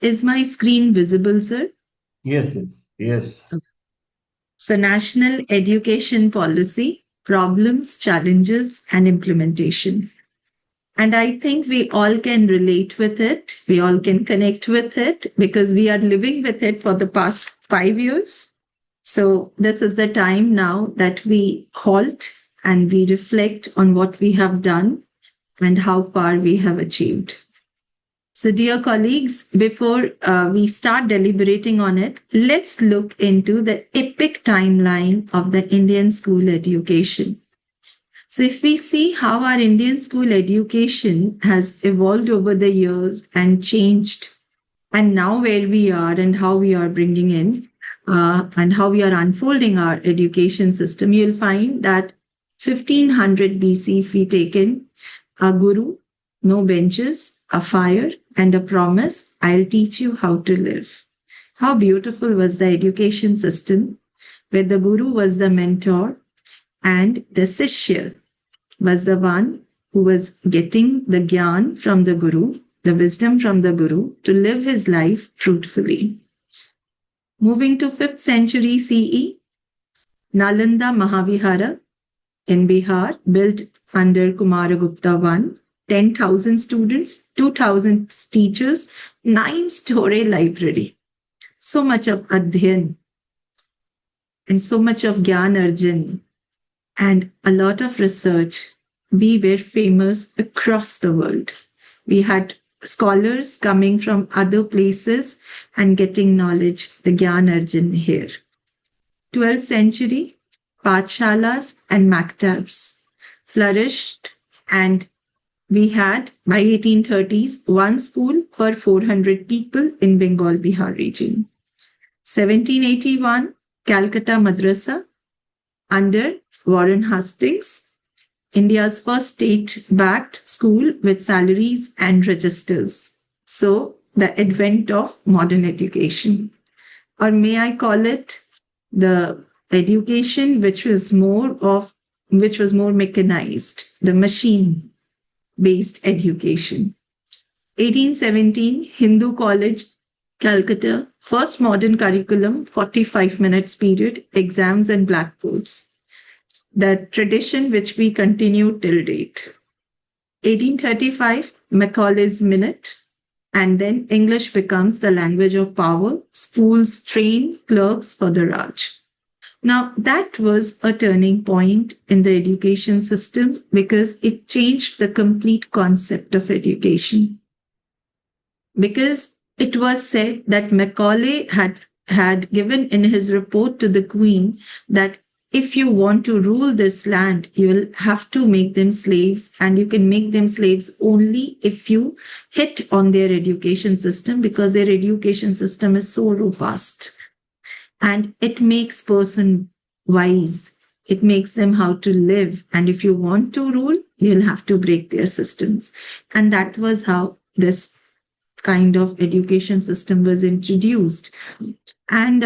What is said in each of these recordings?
Is my screen visible, sir? Yes, yes, yes. So, National Education Policy, Problems, Challenges, and Implementation. And I think we all can relate with it. We all can connect with it because we are living with it for the past 5 years. So, this is the time now that we halt and we reflect on what we have done and how far we have achieved. So, dear colleagues, before we start deliberating on it, let's look into the epic timeline of the Indian school education. So, if we see how our Indian school education has evolved over the years and changed, and now where we are and how we are bringing in and how we are unfolding our education system, you'll find that 1500 BC, if we take in a guru, no benches, a fire, and a promise, I'll teach you how to live. How beautiful was the education system where the guru was the mentor and the sishya was the one who was getting the gyan from the guru, the wisdom from the guru to live his life fruitfully. Moving to 5th century CE, Nalanda Mahavihara in Bihar, built under Kumaragupta I, 10,000 students, 2,000 teachers, 9-story library. So much of Adhyan and so much of Gyan Arjan and a lot of research. We were famous across the world. We had scholars coming from other places and getting knowledge, the Gyan Arjan here. 12th century, pathshalas and maktabs flourished, and we had by 1830s one school per 400 people in Bengal Bihar region. 1781, Calcutta Madrasa under Warren Hastings, India's first state backed school with salaries and registers. So, the advent of modern education. Or may I call it the education which was more mechanized, the machine based education. 1817, Hindu College, Calcutta, first modern curriculum, 45 minutes period, exams and blackboards. The tradition which we continue till date. 1835, Macaulay's Minute, and then English becomes the language of power. Schools train clerks for the Raj. Now, that was a turning point in the education system because it changed the complete concept of education. Because it was said that Macaulay had given in his report to the Queen that if you want to rule this land, you will have to make them slaves, and you can make them slaves only if you hit on their education system because their education system is so robust and it makes person wise. It makes them how to live, and if you want to rule, you'll have to break their systems. And that was how this kind of education system was introduced. And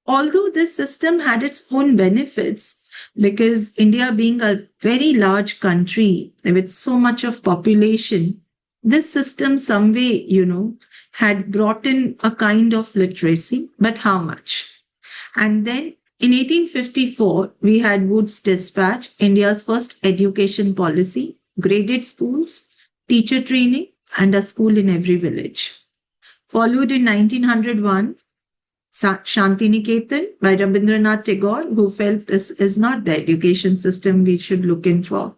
although this system had its own benefits, because India being a very large country with so much of population, this system some way, had brought in a kind of literacy, but how much? And then in 1854, we had Wood's Dispatch, India's first education policy, graded schools, teacher training, and a school in every village. Followed in 1901, Shantiniketan by Rabindranath Tagore, who felt this is not the education system we should look in for.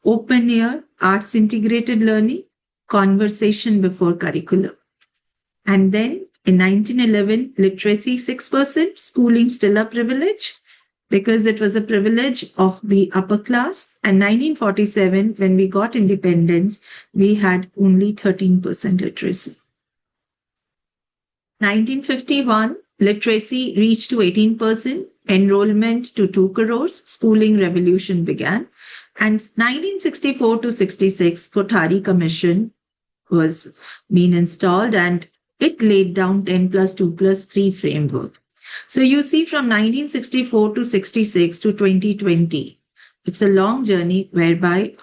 Open air, arts integrated learning, conversation before curriculum. And then in 1911, literacy 6%, schooling still a privilege because it was a privilege of the upper class. And 1947, when we got independence, we had only 13% literacy. 1951, literacy reached to 18%, enrollment to 2 crores, schooling revolution began. And 1964 to 66, Kothari Commission was being installed and it laid down 10 plus 2 plus 3 framework. So you see from 1964 to 66 to 2020, it's a long journey whereby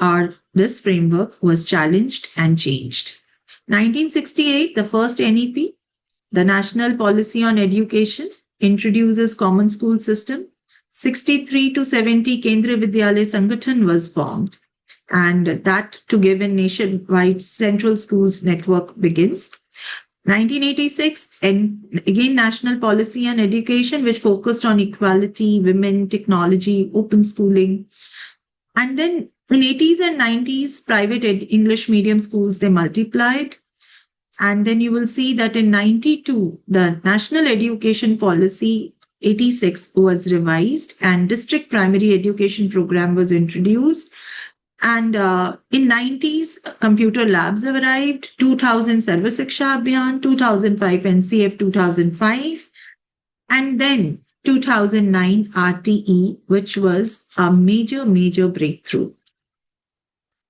this framework was challenged and changed. 1968, the first NEP, the National Policy on Education, introduces common school system. 63 to 70, Kendriya Vidyalaya Sangathan was formed, and that to give a nationwide central schools network begins. 1986, and again National Policy on Education, which focused on equality, women, technology, open schooling. And then in 80s and 90s, private English medium schools, they multiplied. And then you will see that in 92, the National Education Policy 86 was revised and district primary education program was introduced. And in 90s, computer labs have arrived, 2000 Sarva Shiksha Abhiyan, 2005 NCF 2005, and then 2009 RTE, which was a major, major breakthrough.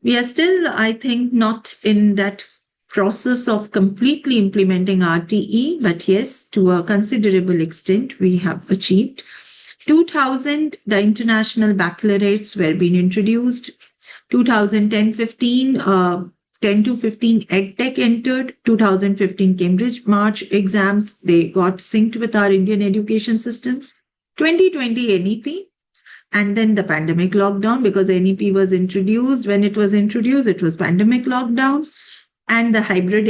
We are still, I think, not in that process of completely implementing RTE, but yes, to a considerable extent, we have achieved. 2000, the international baccalaureates were being introduced. 2010-15, 10 to 15 EdTech entered. 2015 Cambridge March exams, they got synced with our Indian education system. 2020 NEP, and then the pandemic lockdown, because NEP was introduced. When it was introduced, it was pandemic lockdown, and the hybrid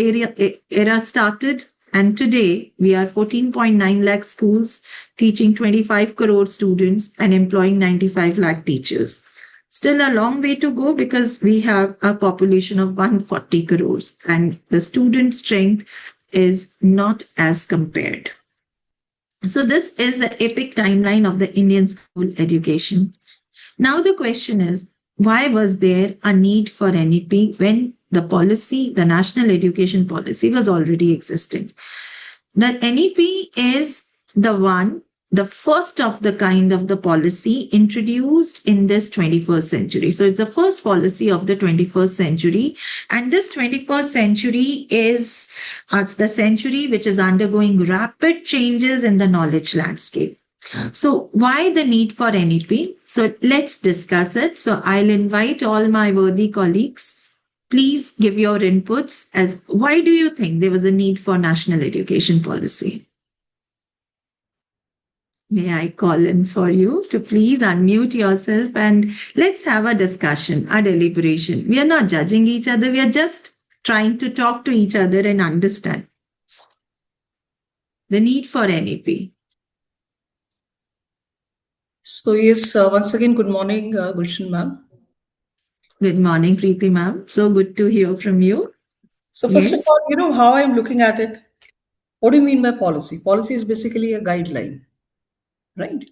era started. And today we are 14.9 lakh schools teaching 25 crore students and employing 95 lakh teachers. Still a long way to go because we have a population of 140 crores and the student strength is not as compared. So this is the epic timeline of the Indian school education. Now the question is, why was there a need for NEP when the policy, the national education policy was already existing? The NEP is the first of the kind of the policy introduced in this 21st century. So it's the first policy of the 21st century. And this 21st century is the century which is undergoing rapid changes in the knowledge landscape. So why the need for NEP? So let's discuss it. So I'll invite all my worthy colleagues. Please give your inputs as why do you think there was a need for national education policy? May I call in for you to please unmute yourself and let's have a discussion, a deliberation. We are not judging each other. We are just trying to talk to each other and understand the need for NEP. So yes, once again, good morning, Gulshan ma'am. Good morning, Preeti ma'am. So good to hear from you. So first Yes. of all, you know how I'm looking at it. What do you mean by policy? Policy is basically a guideline, right?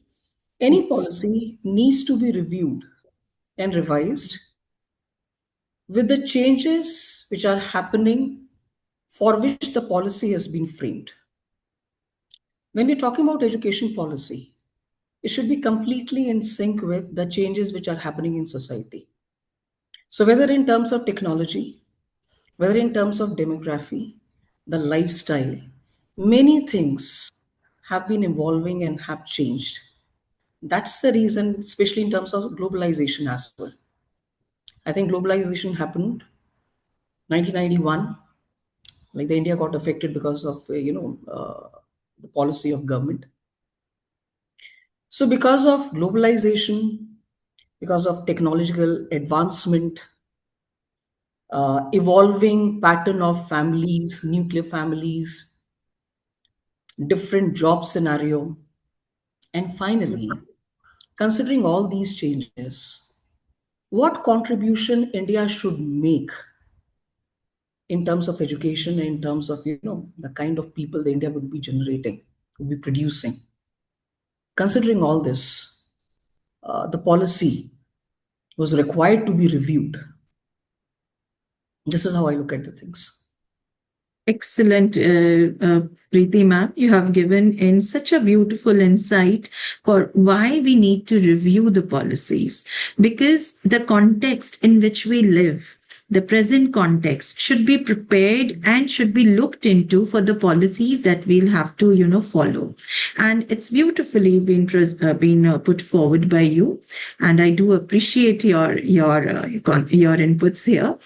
Any Yes. policy needs to be reviewed and revised with the changes which are happening for which the policy has been framed. When we're talking about education policy, it should be completely in sync with the changes which are happening in society. So whether in terms of technology, whether in terms of demography, the lifestyle, many things have been evolving and have changed. That's the reason, especially in terms of globalization as well. I think globalization happened 1991, like the India got affected because of the policy of government. So because of globalization, because of technological advancement, evolving pattern of families, nuclear families, different job scenario, and finally, considering all these changes, what contribution India should make in terms of education, in terms of the kind of people that India would be generating, would be producing. Considering all this, the policy was required to be reviewed. This is how I look at the things. Excellent, Preeti ma'am. You have given in such a beautiful insight for why we need to review the policies because the context in which we live, the present context should be prepared and should be looked into for the policies that we'll have to, follow. And it's beautifully been put forward by you. And I do appreciate your inputs here.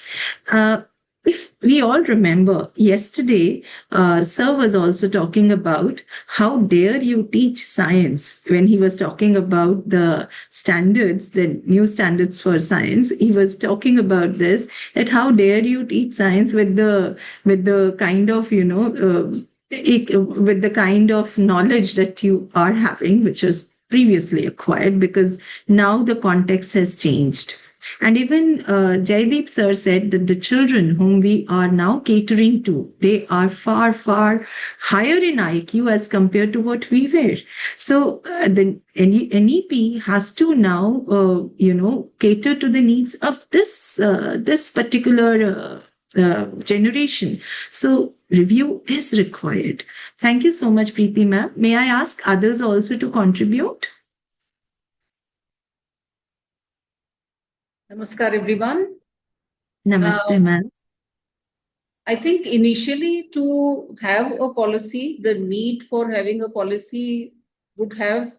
if we all remember yesterday, sir was also talking about how dare you teach science when he was talking about the standards, the new standards for science. He was talking about this, that how dare you teach science with the kind of with the kind of knowledge that you are having, which is previously acquired, because now the context has changed. And even Jaideep sir said that the children whom we are now catering to, they are far, far higher in IQ as compared to what we were. So the NEP has to now, cater to the needs of this particular generation. So review is required. Thank you so much, Preeti ma'am. May I ask others also to contribute? Namaskar, everyone. Namaste, Um, ma'am. I think initially to have a policy, the need for having a policy would have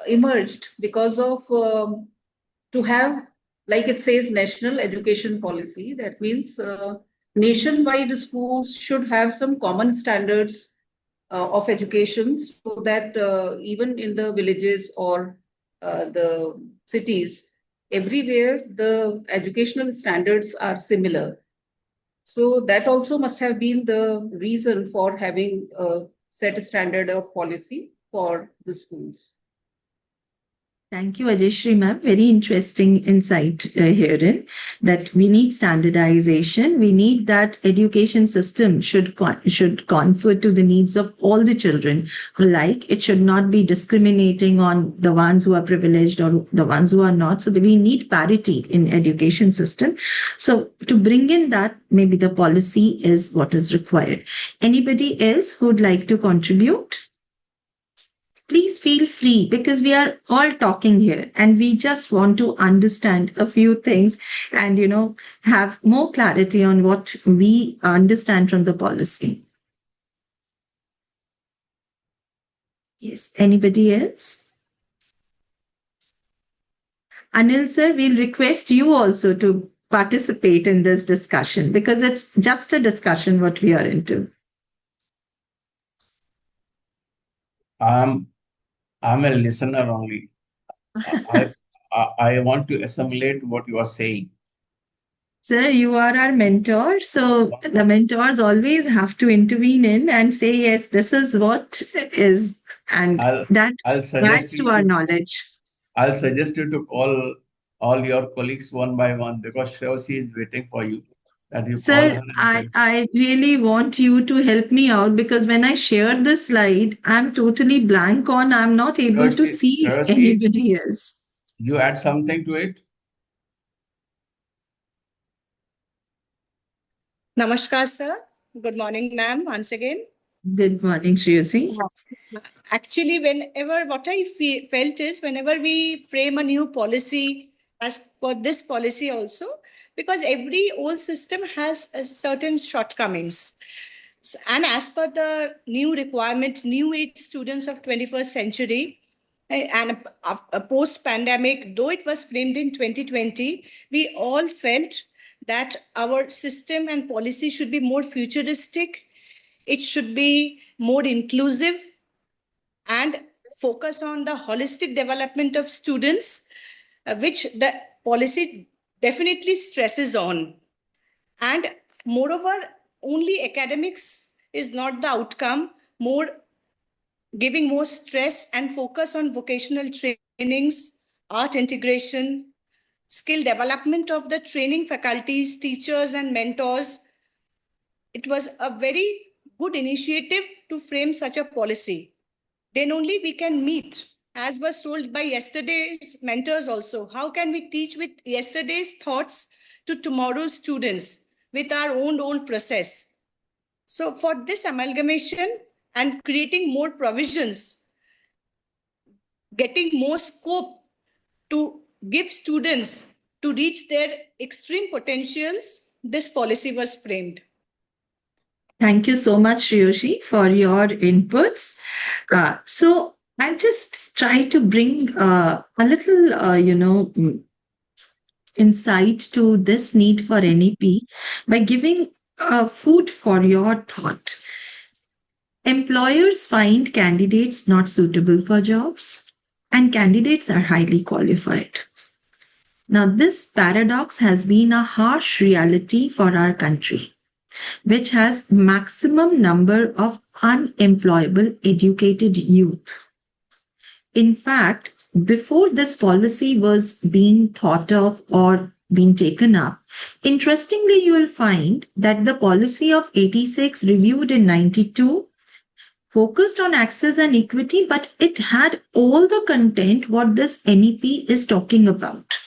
emerged because of to have, like it says, national education policy. That means nationwide schools should have some common standards of education so that even in the villages or the cities, everywhere the educational standards are similar. So that also must have been the reason for having a set standard of policy for the schools. Thank you, Ajayshri ma'am. Very interesting insight herein, that we need standardization. We need that education system should confer to the needs of all the children alike. It should not be discriminating on the ones who are privileged or the ones who are not. So we need parity in education system. So to bring in that, maybe the policy is what is required. Anybody else who would like to contribute? Please feel free, because we are all talking here and we just want to understand a few things and, have more clarity on what we understand from the policy. Yes. Anybody else? Anil sir, we'll request you also to participate in this discussion, because it's just a discussion what we are into. I'm I'm a listener only. I I want to assimilate what you are saying. Sir, you are our mentor. So the mentors always have to intervene in and say, yes, this is what is, and I'll that I'll suggest adds to you our to knowledge. I'll suggest you to call all your colleagues one by one, because Shravasi is waiting for you. That you call her Sir, and I, tell. I really want you to help me out, because when I share this slide, I'm totally blank on, I'm not able to see Shravasi, anybody else. you add something to it. Namaskar, sir. Good morning, ma'am, once again. Good morning, Shriyasi. Actually, whenever what I felt is whenever we frame a new policy, as for this policy also, because every old system has certain shortcomings. And as per the new requirement, new age students of 21st century, and a post-pandemic, though it was framed in 2020, we all felt that our system and policy should be more futuristic. It should be more inclusive and focus on the holistic development of students, which the policy definitely stresses on. And moreover, only academics is not the outcome, more giving more stress and focus on vocational trainings, art integration, skill development of the training faculties, teachers, and mentors. It was a very good initiative to frame such a policy. Then only we can meet, as was told by yesterday's mentors also. How can we teach with yesterday's thoughts to tomorrow's students with our own old process? So for this amalgamation and creating more provisions, getting more scope to give students to reach their extreme potentials, this policy was framed. Thank you so much, Shriyoshi, for your inputs. So I'll just try to bring a little, insight to this need for NEP by giving food for your thought. Employers find candidates not suitable for jobs, and candidates are highly qualified. Now, this paradox has been a harsh reality for our country, which has maximum number of unemployable educated youth. In fact, before this policy was being thought of or being taken up, interestingly, you will find that the policy of 86 reviewed in 92 focused on access and equity, but it had all the content what this NEP is talking about.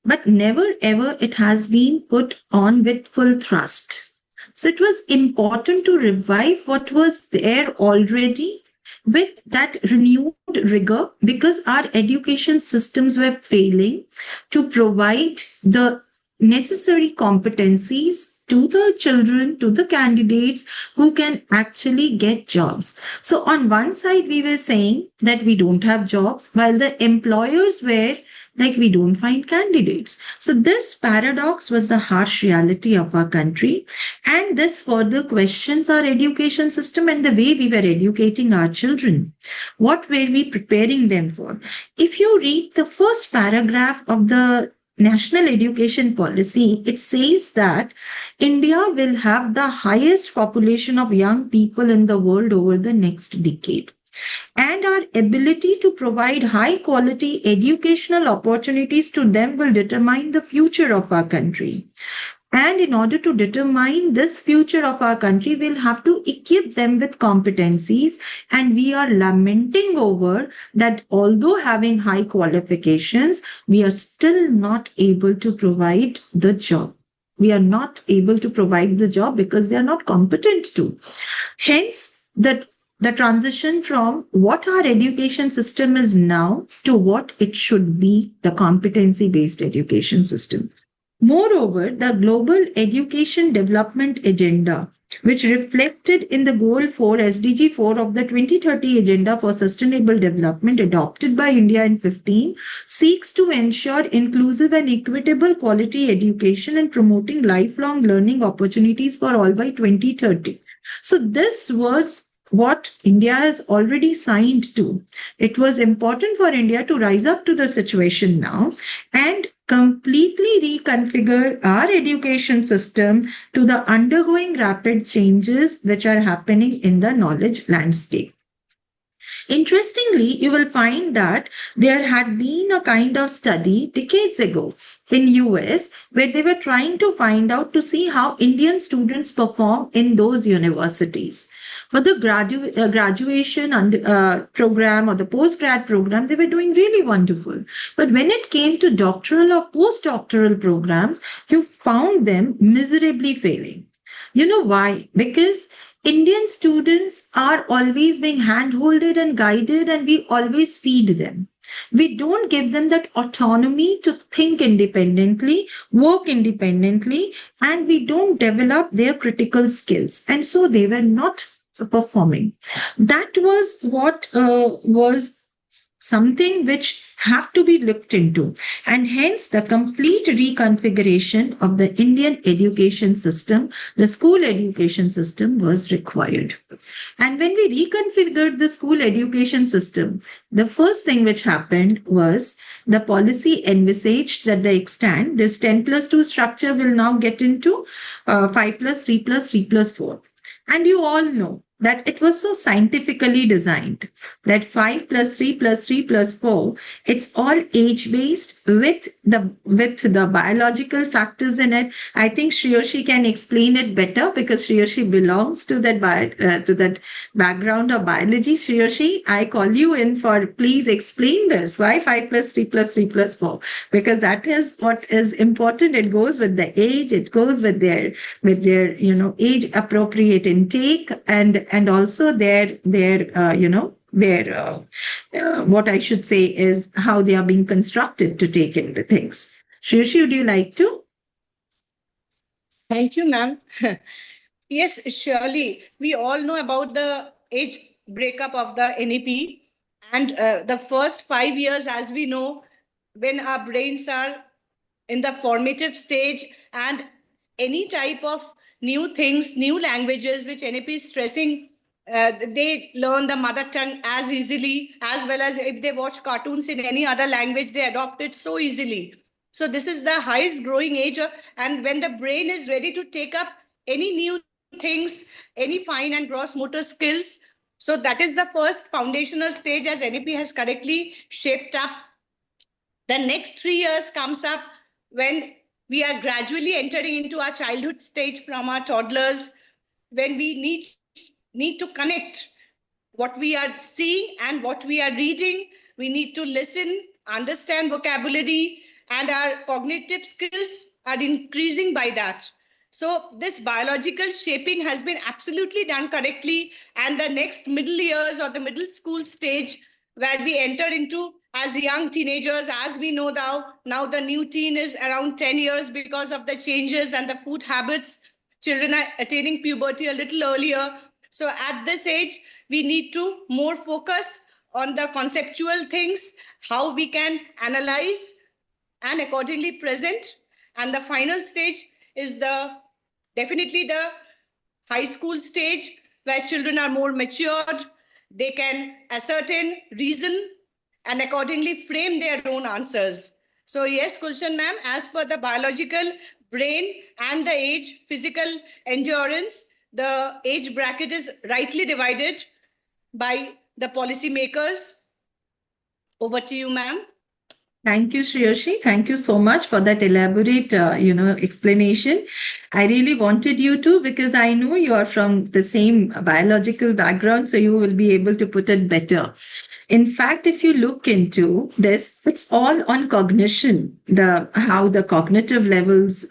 But never ever it has been put on with full thrust. So it was important to revive what was there already with that renewed rigor because our education systems were failing to provide the necessary competencies to the children, to the candidates who can actually get jobs. So, on one side, we were saying that we don't have jobs, while the employers were like, we don't find candidates. So, this paradox was the harsh reality of our country. And this further questions our education system and the way we were educating our children. What were we preparing them for? If you read the first paragraph of the National Education Policy, it says that India will have the highest population of young people in the world over the next decade. And our ability to provide high quality educational opportunities to them will determine the future of our country. And in order to determine this future of our country, we'll have to equip them with competencies. And we are lamenting over that although having high qualifications, we are still not able to provide the job. We are not able to provide the job because they are not competent to. Hence, the transition from what our education system is now to what it should be, the competency based education system. Moreover, the Global Education Development Agenda, which reflected in the Goal 4 SDG 4 of the 2030 Agenda for Sustainable Development adopted by India in 15, seeks to ensure inclusive and equitable quality education and promoting lifelong learning opportunities for all by 2030. So this was what India has already signed to. It was important for India to rise up to the situation now and completely reconfigure our education system to the undergoing rapid changes which are happening in the knowledge landscape. Interestingly, you will find that there had been a kind of study decades ago in US where they were trying to find out to see how Indian students perform in those universities. For the graduation program or the postgrad program, they were doing really wonderful. But when it came to doctoral or postdoctoral programs, you found them miserably failing. You know why? Because Indian students are always being handholded and guided, and we always feed them. We don't give them that autonomy to think independently, work independently, and we don't develop their critical skills. And so they were not performing. That was what was something which have to be looked into, and hence the complete reconfiguration of the Indian education system, the school education system was required. And when we reconfigured the school education system, the first thing which happened was the policy envisaged that the extent this 10 plus 2 structure will now get into 5 plus 3 plus 3 plus 4. And you all know that it was so scientifically designed that 5 plus 3 plus 3 plus 4, it's all age based with the biological factors in it. I think Shreyoshi can explain it better because Shreyoshi belongs to that background of biology. Shreyoshi, I call you in for please explain this. Why 5 plus 3 plus 3 plus 4? Because that is what is important. It goes with the age, it goes with their age appropriate intake and also their what I should say is how they are being constructed to take in the things. Shrishi, would you like to? Thank you, ma'am. Yes, surely. We all know about the age breakup of the NEP. And the first 5 years, as we know, when our brains are in the formative stage, and any type of new things, new languages which NEP is stressing, they learn the mother tongue as easily, as well as if they watch cartoons in any other language, they adopt it so easily. So this is the highest growing age, and when the brain is ready to take up any new things, any fine and gross motor skills. So that is the first foundational stage, as NEP has correctly shaped up. The next 3 years comes up when we are gradually entering into our childhood stage from our toddlers, when we need to connect what we are seeing and what we are reading. We need to listen, understand vocabulary, and our cognitive skills are increasing by that. So this biological shaping has been absolutely done correctly. And the next middle years or the middle school stage, where we enter into as young teenagers, as we know now the new teen is around 10 years because of the changes and the food habits. Children are attaining puberty a little earlier. So at this age, we need to more focus on the conceptual things, how we can analyze and accordingly present. And the final stage is definitely the high school stage, where children are more matured. They can ascertain, reason, and accordingly frame their own answers. So yes, Kulshan ma'am, as per the biological brain and the age, physical endurance, the age bracket is rightly divided by the policymakers. Over to you, ma'am. Thank you, Shreyashi. Thank you so much for that elaborate, explanation. I really wanted you to, because I know you are from the same biological background, so you will be able to put it better. In fact, if you look into this, it's all on cognition, how the cognitive levels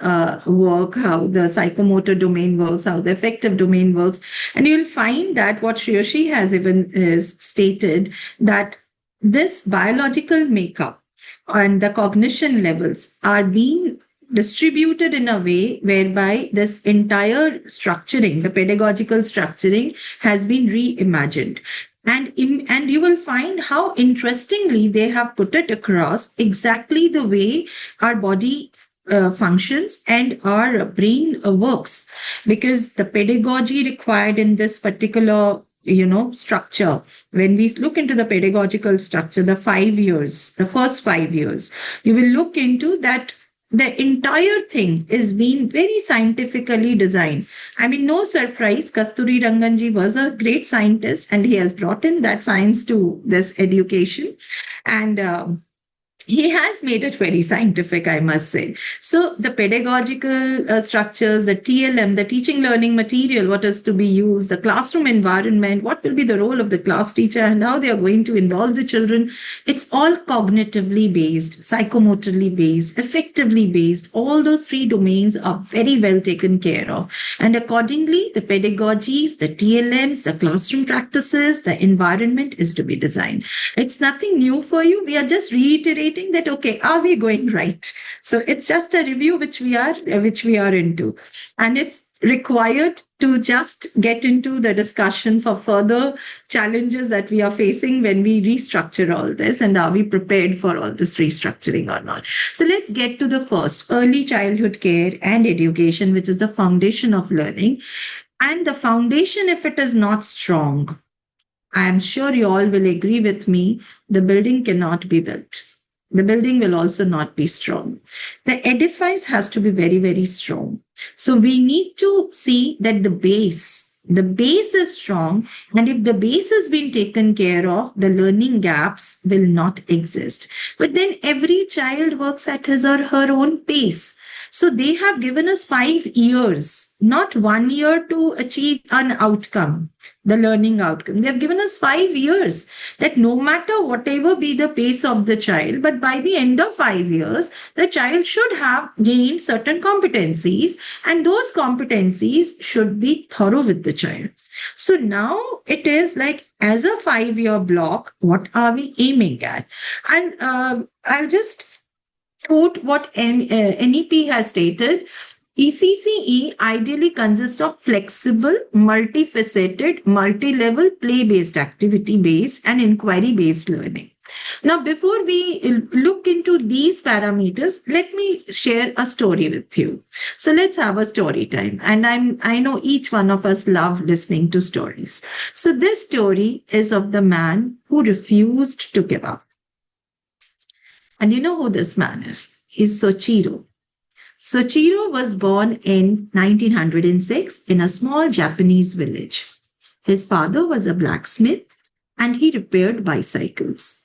work, how the psychomotor domain works, how the affective domain works. And you'll find that what Shreyashi has even is stated, that this biological makeup and the cognition levels are being distributed in a way whereby this entire structuring, the pedagogical structuring, has been reimagined. And you will find how interestingly they have put it across exactly the way our body functions and our brain works, because the pedagogy required in this particular structure, when we look into the pedagogical structure, the first 5 years, you will look into that the entire thing is being very scientifically designed. I mean, no surprise, Kasturi Ranganji was a great scientist and he has brought in that science to this education. And he has made it very scientific, I must say. So the pedagogical structures, the TLM, the teaching learning material, what is to be used, the classroom environment, what will be the role of the class teacher and how they are going to involve the children. It's all cognitively based, psychomotorly based, effectively based. All those three domains are very well taken care of. And accordingly, the pedagogies, the TLMs, the classroom practices, the environment is to be designed. It's nothing new for you. We are just reiterating that, okay, are we going right? So it's just a review which we are into, and it's required to just get into the discussion for further challenges that we are facing when we restructure all this, and are we prepared for all this restructuring or not. So let's get to the first, early childhood care and education, which is the foundation of learning. And the foundation, if it is not strong, I am sure you all will agree with me, the building cannot be built. The building will also not be strong. The edifice has to be very, very strong. So we need to see that the base is strong. And if the base has been taken care of, the learning gaps will not exist. But then every child works at his or her own pace. So they have given us 5 years, not 1 year to achieve an outcome, the learning outcome. They have given us 5 years, that no matter whatever be the pace of the child, but by the end of 5 years, the child should have gained certain competencies, and those competencies should be thorough with the child. So now it is like, as a 5-year block, what are we aiming at? And I'll just quote what NEP has stated. ECCE ideally consists of flexible, multifaceted, multi-level, play-based, activity-based, and inquiry-based learning. Now, before we look into these parameters, let me share a story with you. So let's have a story time. And I know each one of us love listening to stories. So this story is of the man who refused to give up. And you know who this man is? He's Soichiro. Soichiro was born in 1906 in a small Japanese village. His father was a blacksmith and he repaired bicycles.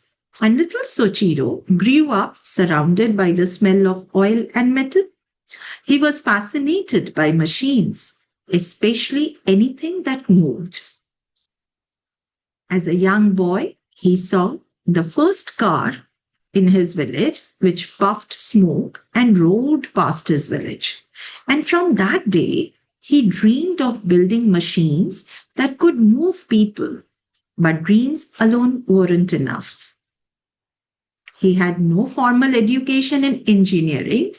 And little Soichiro grew up surrounded by the smell of oil and metal. He was fascinated by machines, especially anything that moved. As a young boy, he saw the first car in his village, which puffed smoke and roared past his village. And from that day, he dreamed of building machines that could move people. But dreams alone weren't enough. He had no formal education in engineering.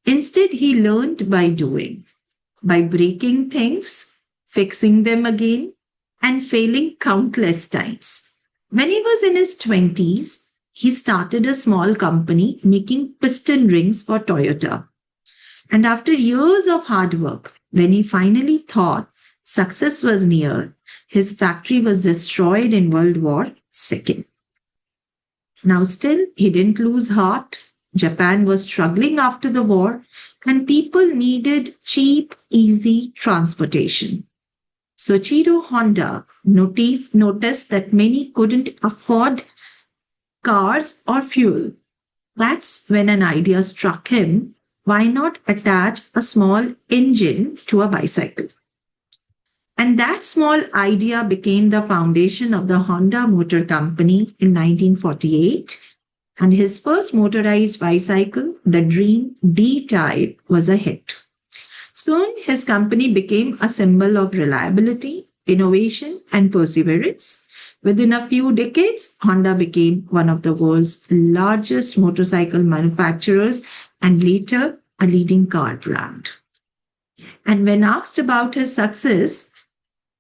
Instead, he learned by doing, by breaking things, fixing them again, and failing countless times. When he was in his 20s, he started a small company making piston rings for Toyota. And after years of hard work, when he finally thought success was near, his factory was destroyed in World War II. Now, still, he didn't lose heart. Japan was struggling after the war, and people needed cheap, easy transportation. Soichiro Honda noticed that many couldn't afford cars or fuel. That's when an idea struck him. Why not attach a small engine to a bicycle? And that small idea became the foundation of the Honda Motor Company in 1948. And his first motorized bicycle, the Dream D-Type, was a hit. Soon, his company became a symbol of reliability, innovation, and perseverance. Within a few decades, Honda became one of the world's largest motorcycle manufacturers and later a leading car brand. And when asked about his success,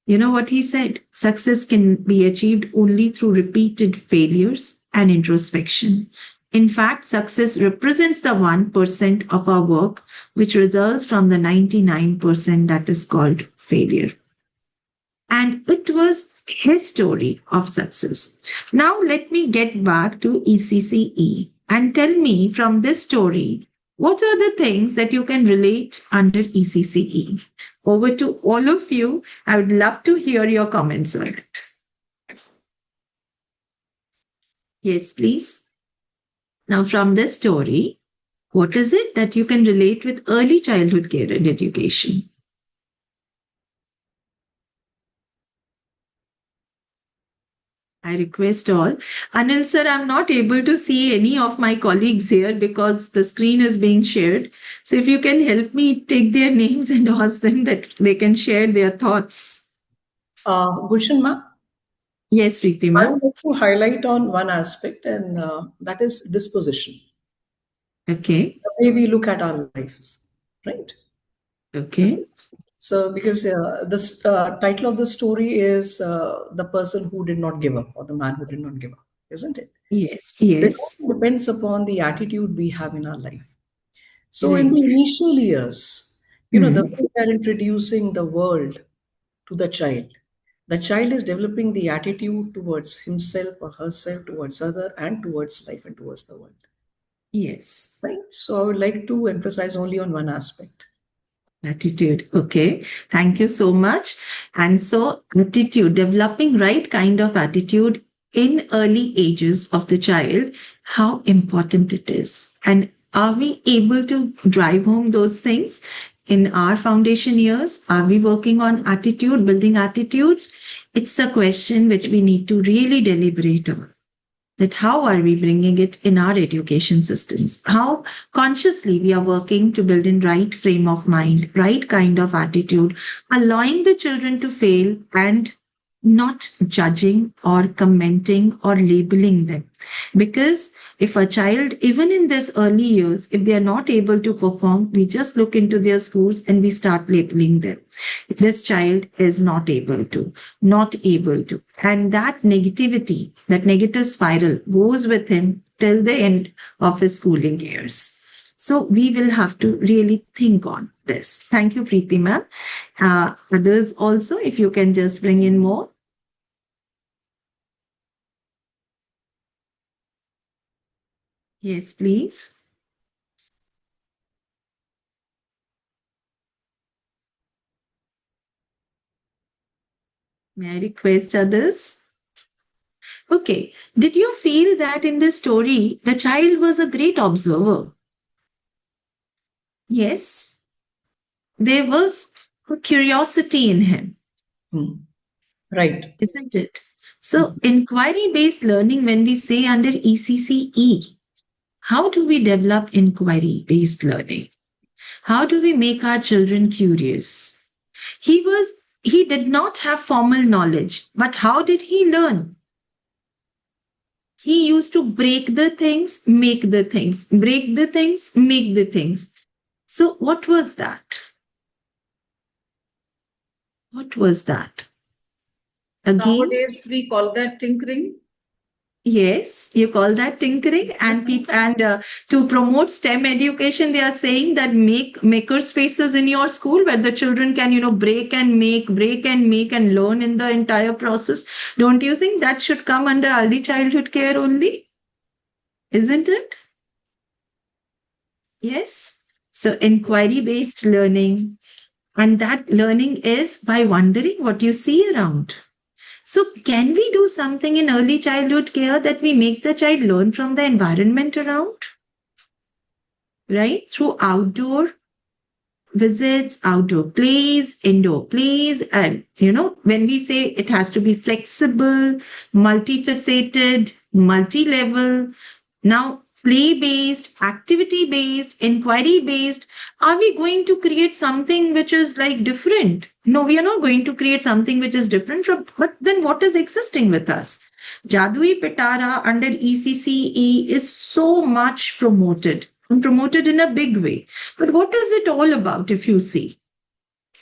you know what he said? Success can be achieved only through repeated failures and introspection. In fact, success represents the 1% of our work which results from the 99% that is called failure. And it was his story of success. Now, let me get back to ECCE and tell me from this story, what are the things that you can relate under ECCE? Over to all of you. I would love to hear your comments on it. Yes, please. Now, from this story, what is it that you can relate with early childhood care and education? I request all. Anil sir, I'm not able to see any of my colleagues here because the screen is being shared. So if you can help me take their names and ask them that they can share their thoughts. Gulshan ma, Yes, I Pritima. would like to highlight on one aspect, and that is disposition. Okay. The way we look at our lives, right? Okay. So, because this title of the story is the person who did not give up, or the man who did not give up, isn't it? Yes. It Yes. all depends upon the attitude we have in our life. So, in Right. the initial years, the Hmm. way we are introducing the world to the child is developing the attitude towards himself or herself, towards other, and towards life and towards the world. Yes. Right. So, I would like to emphasize only on one aspect. Attitude. Okay. Thank you so much. And so, attitude, developing right kind of attitude in early ages of the child, how important it is. And are we able to drive home those things in our foundation years? Are we working on attitude, building attitudes? It's a question which we need to really deliberate on. That how are we bringing it in our education systems? How consciously we are working to build in right frame of mind, right kind of attitude, allowing the children to fail and not judging or commenting or labeling them. Because if a child, even in this early years, if they are not able to perform, we just look into their schools and we start labeling them. This child is not able to, not able to. And that negativity, that negative spiral goes with him till the end of his schooling years. So we will have to really think on this. Thank you, Preeti ma'am. Others also, if you can just bring in more. Yes, please. May I request others? Okay. Did you feel that in this story, the child was a great observer? Yes. There was a curiosity in him, Hmm. Right. isn't it? So, inquiry based learning, when we say under ECCE, how do we develop inquiry based learning? How do we make our children curious? He did not have formal knowledge, but how did he learn? He used to break the things, make the things, break the things, make the things. So, what was that? What was that? Again, Nowadays, we call that tinkering. yes, you call that tinkering, and people and to promote STEM education, they are saying that make maker spaces in your school where the children can, break and make and learn in the entire process. Don't you think that should come under early childhood care only? Isn't it? Yes. So inquiry based learning, and that learning is by wondering what you see around. So, can we do something in early childhood care that we make the child learn from the environment around, right? Through outdoor visits, outdoor plays, indoor plays. And, when we say it has to be flexible, multifaceted, multi level, now play based, activity based, inquiry based, are we going to create something which is like different? No, we are not going to create something which is different from, but then what is existing with us? Jadui Pitara under ECCE is so much promoted and promoted in a big way. But what is it all about if you see?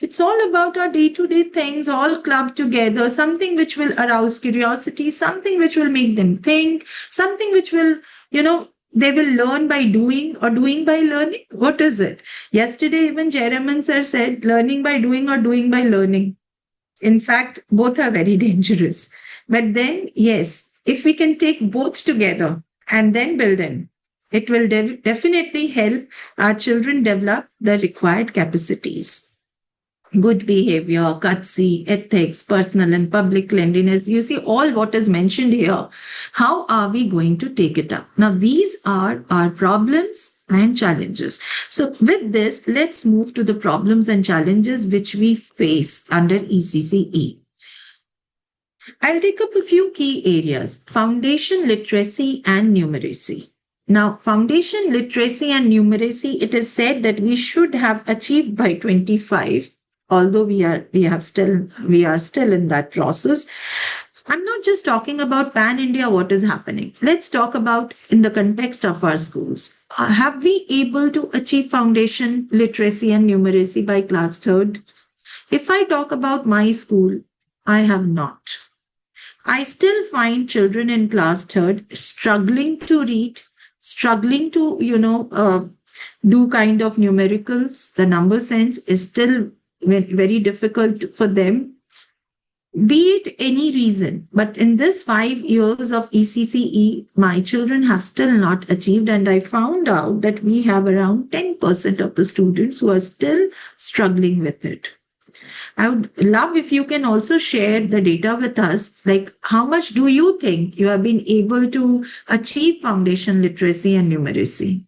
It's all about our day to day things, all clubbed together, something which will arouse curiosity, something which will make them think, something which will, they will learn by doing or doing by learning. What is it? Yesterday, even Jeraman sir said learning by doing or doing by learning. In fact, both are very dangerous. But then, yes, if we can take both together and then build in, it will definitely help our children develop the required capacities. Good behavior, courtesy, ethics, personal and public cleanliness. You see, all what is mentioned here. How are we going to take it up? Now, these are our problems and challenges. So, with this, let's move to the problems and challenges which we face under ECCE. I'll take up a few key areas: foundation literacy and numeracy. Now, foundation literacy and numeracy, it is said that we should have achieved by 25, although we are still in that process. I'm not just talking about pan India, what is happening. Let's talk about in the context of our schools. Have we able to achieve foundation literacy and numeracy by class third? If I talk about my school, I have not. I still find children in class third struggling to read, struggling to, do kind of numericals. The number sense is still very difficult for them. Be it any reason, but in this 5 years of ECCE, my children have still not achieved. And I found out that we have around 10% of the students who are still struggling with it. I would love if you can also share the data with us, like how much do you think you have been able to achieve foundation literacy and numeracy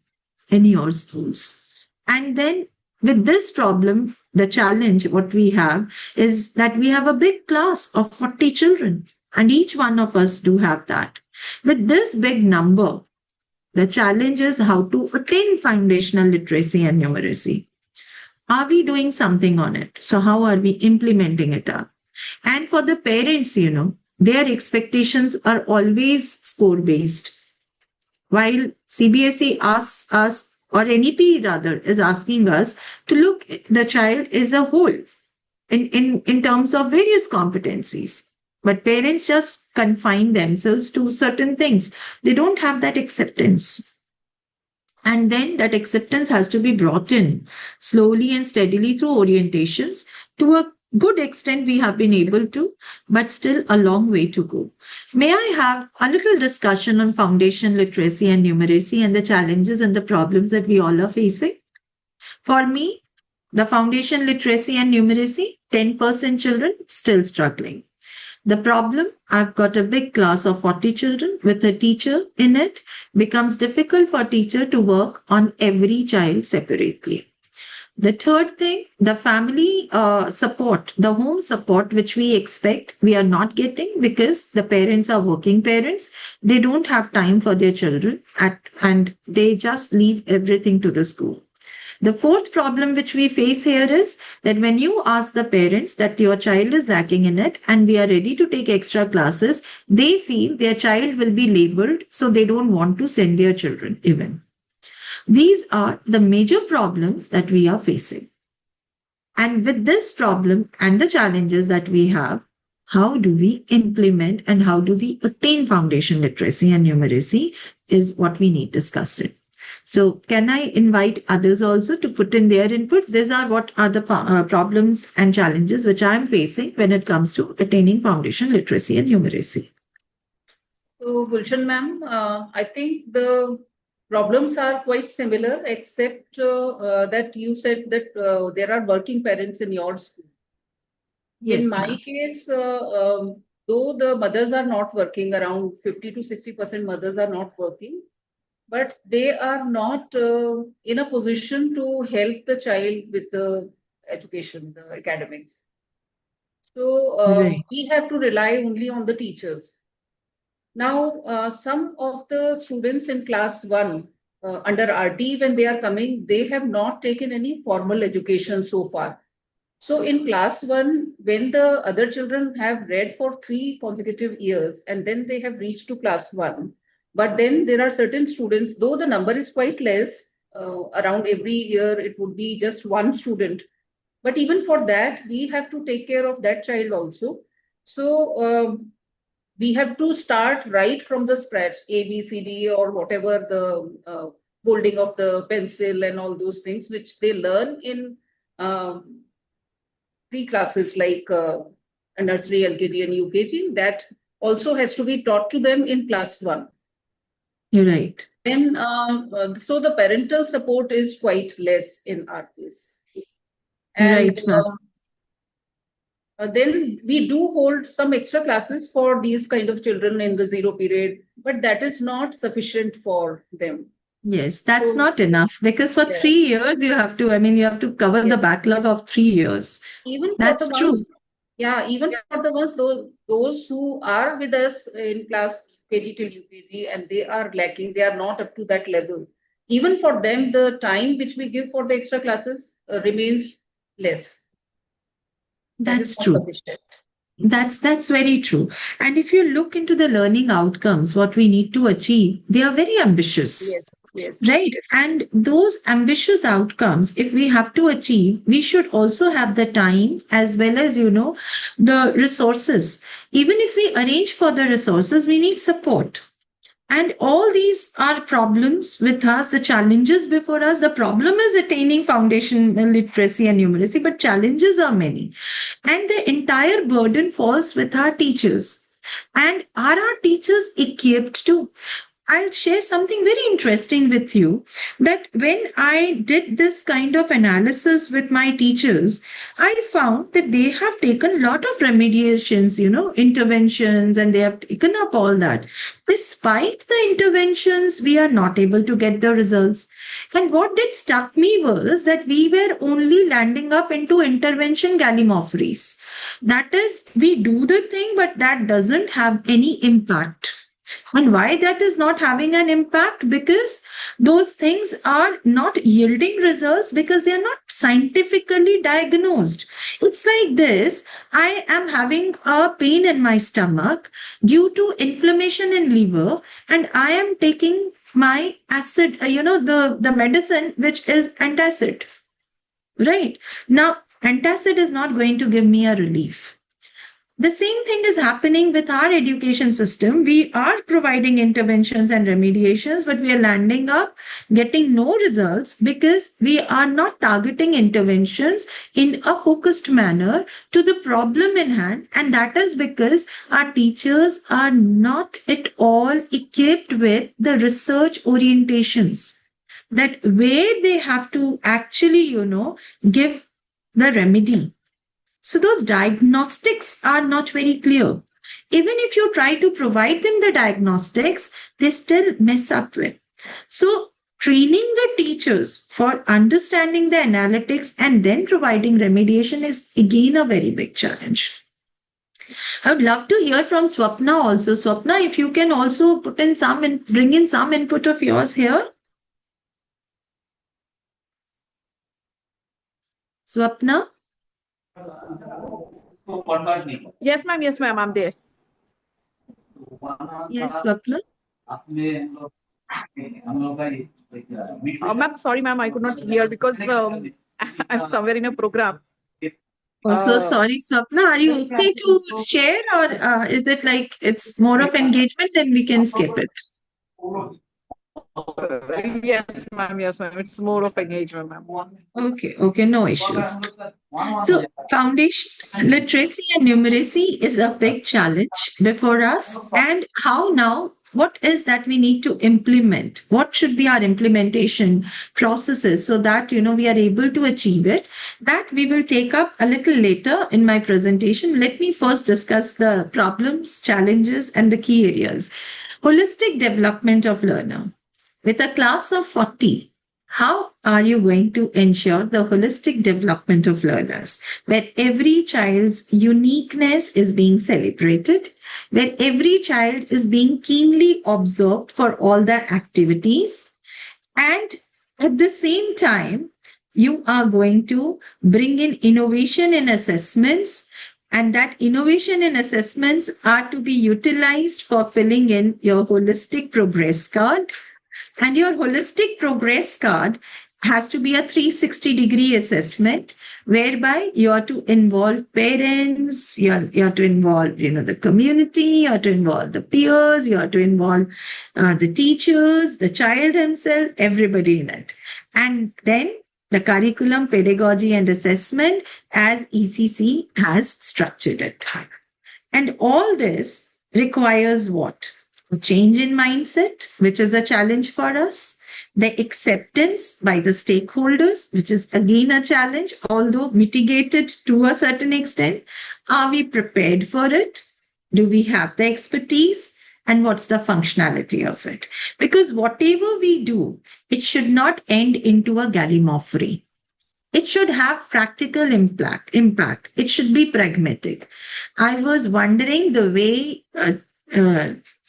in your schools? And then with this problem, the challenge what we have is that we have a big class of 40 children, and each one of us do have that. With this big number, the challenge is how to attain foundational literacy and numeracy. Are we doing something on it? So how are we implementing it up? And for the parents, their expectations are always score based. While CBSE asks us, or NEP rather, is asking us to look at the child as a whole in terms of various competencies. But parents just confine themselves to certain things. They don't have that acceptance. And then that acceptance has to be brought in slowly and steadily through orientations. To a good extent, we have been able to, but still a long way to go. May I have a little discussion on foundation literacy and numeracy and the challenges and the problems that we all are facing? For me, the foundation literacy and numeracy, 10% children still struggling. The problem, I've got a big class of 40 children with a teacher in it, becomes difficult for teacher to work on every child separately. The third thing, the family support, the home support, which we expect, we are not getting because the parents are working parents. They don't have time for their children and they just leave everything to the school. The fourth problem which we face here is that when you ask the parents that your child is lacking in it and we are ready to take extra classes, they feel their child will be labeled, so they don't want to send their children even. These are the major problems that we are facing. And with this problem and the challenges that we have, how do we implement and how do we attain foundation literacy and numeracy is what we need discussed. So can I invite others also to put in their inputs? These are what are the problems and challenges which I am facing when it comes to attaining foundation literacy and numeracy. So, Gulshan ma'am, I think the problems are quite similar, except that you said that there are working parents in your school. Yes, In my ma'am. case, though the mothers are not working, around 50 to 60% mothers are not working, but they are not in a position to help the child with the education, the academics. So Right. we have to rely only on the teachers. Now, some of the students in class 1 under RT, when they are coming, they have not taken any formal education so far. So in class 1, when the other children have read for 3 consecutive years and then they have reached to class 1, but then there are certain students, though the number is quite less, around every year it would be just one student. But even for that, we have to take care of that child also. So we have to start right from the scratch, A, B, C, D, or whatever the holding of the pencil and all those things which they learn in pre-classes like nursery, LKG, and UKG. That also has to be taught to them in class 1. You're right. And so the parental support is quite less in our case. And Right, ma'am. then we do hold some extra classes for these kind of children in the zero period, but that is not sufficient for them. Yes, that's So, not enough because for yeah, 3 years you have to, you have to cover the yes. backlog of 3 years. Even for the That's true. ones, yeah, even for the ones those who are with us in class KG till UKG and they are lacking, they are not up to that level. Even for them, the time which we give for the extra classes remains less. That is That's not true. sufficient. That's very true. And if you look into the learning outcomes, what we need to achieve, they are very ambitious. Yes, yes, Right. And those ambitious outcomes, if we have to achieve, we should also have the time as well as, the resources. Even if we arrange for the resources, we need support. And all these are problems with us, the challenges before us. The problem is attaining foundational literacy and numeracy, but challenges are many. And the entire burden falls with our teachers. And are our teachers equipped to? I'll share something very interesting with you that when I did this kind of analysis with my teachers, I found that they have taken a lot of remediations, interventions, and they have taken up all that. Despite the interventions, we are not able to get the results. And what did struck me was that we were only landing up into intervention gallimaufries. That is, we do the thing, but that doesn't have any impact. And why that is not having an impact? Because those things are not yielding results because they are not scientifically diagnosed. It's like this: I am having a pain in my stomach due to inflammation in liver, and I am taking my acid, the medicine which is antacid. Right. Now, antacid is not going to give me a relief. The same thing is happening with our education system. We are providing interventions and remediations, but we are landing up getting no results because we are not targeting interventions in a focused manner to the problem in hand. And that is because our teachers are not at all equipped with the research orientations, that where they have to actually, give the remedy. So those diagnostics are not very clear. Even if you try to provide them the diagnostics, they still mess up with. So training the teachers for understanding the analytics and then providing remediation is again a very big challenge. I would love to hear from Swapna also. Swapna, if you can also bring in some input of yours here. Swapna? Yes, ma'am. Yes, ma'am. I'm there. Yes, Swapna. Ma'am, sorry, ma'am. I could not hear because I'm somewhere in a program. Oh, so sorry, Swapna. Are you okay to share, or is it like it's more of engagement, then we can skip it? Yes, ma'am. Yes, ma'am. It's more of engagement, ma'am. Okay, no issues. So, foundation literacy and numeracy is a big challenge before us. And how now? What is that we need to implement? What should be our implementation processes so that we are able to achieve it? That we will take up a little later in my presentation. Let me first discuss the problems, challenges, and the key areas. Holistic development of learner. With a class of 40, how are you going to ensure the holistic development of learners, where every child's uniqueness is being celebrated, where every child is being keenly observed for all the activities, and at the same time, you are going to bring in innovation in assessments, and that innovation in assessments are to be utilized for filling in your holistic progress card, and your holistic progress card has to be a 360-degree assessment whereby you are to involve parents, you are to involve, the community, you are to involve the peers, you are to involve the teachers, the child himself, everybody in it. And then the curriculum, pedagogy, and assessment as ECC has structured it. And all this requires what? A change in mindset, which is a challenge for us. The acceptance by the stakeholders, which is again a challenge, although mitigated to a certain extent. Are we prepared for it? Do we have the expertise? And what's the functionality of it? Because whatever we do, it should not end into a gallimaufry. It should have practical impact. It should be pragmatic. I was wondering the way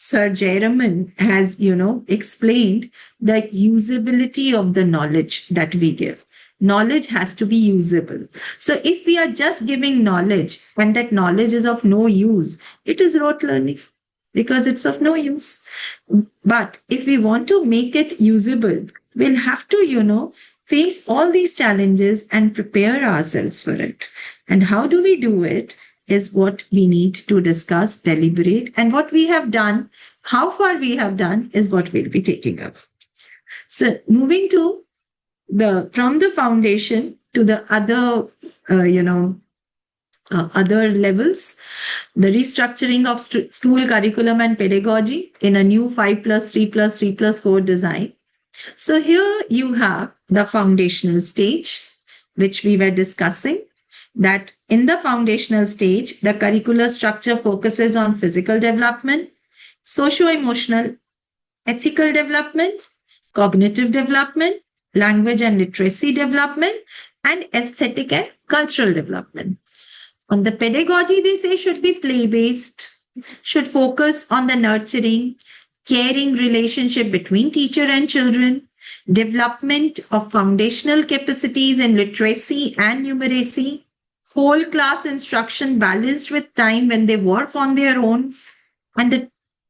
Sir Jayaraman has, explained the usability of the knowledge that we give. Knowledge has to be usable. So if we are just giving knowledge and that knowledge is of no use, it is rote learning because it's of no use. But if we want to make it usable, we'll have to, face all these challenges and prepare ourselves for it. And how do we do it is what we need to discuss, deliberate, and what we have done, how far we have done is what we'll be taking up. So moving to from the foundation to the other, other levels, the restructuring of school curriculum and pedagogy in a new 5+3+3+4 design. So here you have the foundational stage, which we were discussing, that in the foundational stage, the curricular structure focuses on physical development, socio-emotional, ethical development, cognitive development, language and literacy development, and aesthetic and cultural development. On the pedagogy, they say should be play-based, should focus on the nurturing, caring relationship between teacher and children, development of foundational capacities in literacy and numeracy, whole class instruction balanced with time when they work on their own, and the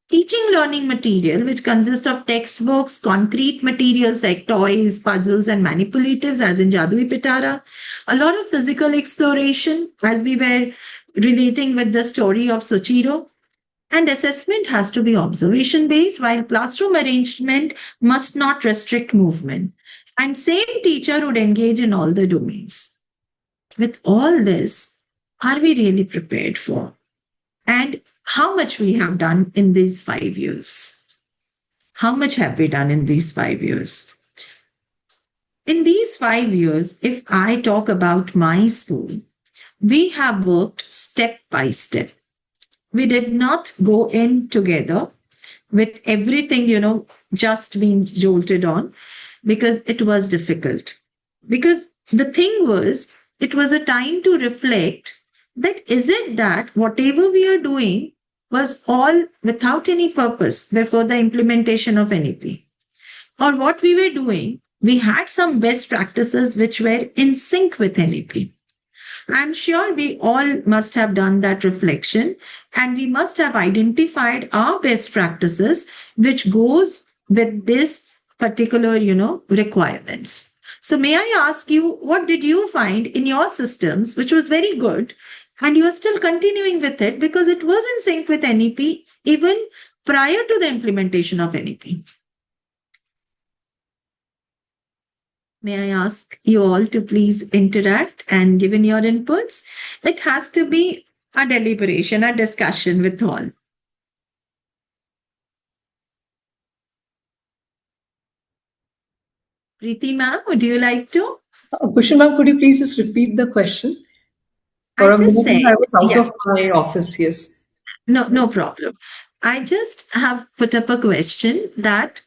teaching learning material, which consists of textbooks, concrete materials like toys, puzzles, and manipulatives, as in Jadui Pitara, a lot of physical exploration, as we were relating with the story of Sochiro, and assessment has to be observation based, while classroom arrangement must not restrict movement. And same teacher would engage in all the domains. With all this, are we really prepared for? And how much we have done in these 5 years? How much have we done in these 5 years? In these 5 years, if I talk about my school, we have worked step by step. We did not go in together with everything, just being jolted on because it was difficult. Because the thing was, it was a time to reflect that is it that whatever we are doing was all without any purpose before the implementation of NEP? Or what we were doing, we had some best practices which were in sync with NEP. I'm sure we all must have done that reflection and we must have identified our best practices which goes with this particular, requirements. So may I ask you, what did you find in your systems which was very good and you are still continuing with it because it was in sync with NEP even prior to the implementation of NEP? May I ask you all to please interact and give in your inputs? It has to be a deliberation, a discussion with all. Preeti ma'am, would you like to? Kushan ma'am, could you please just repeat the question? For I a just moment, said, I was out yeah, of my office, yes. no problem. I just have put up a question that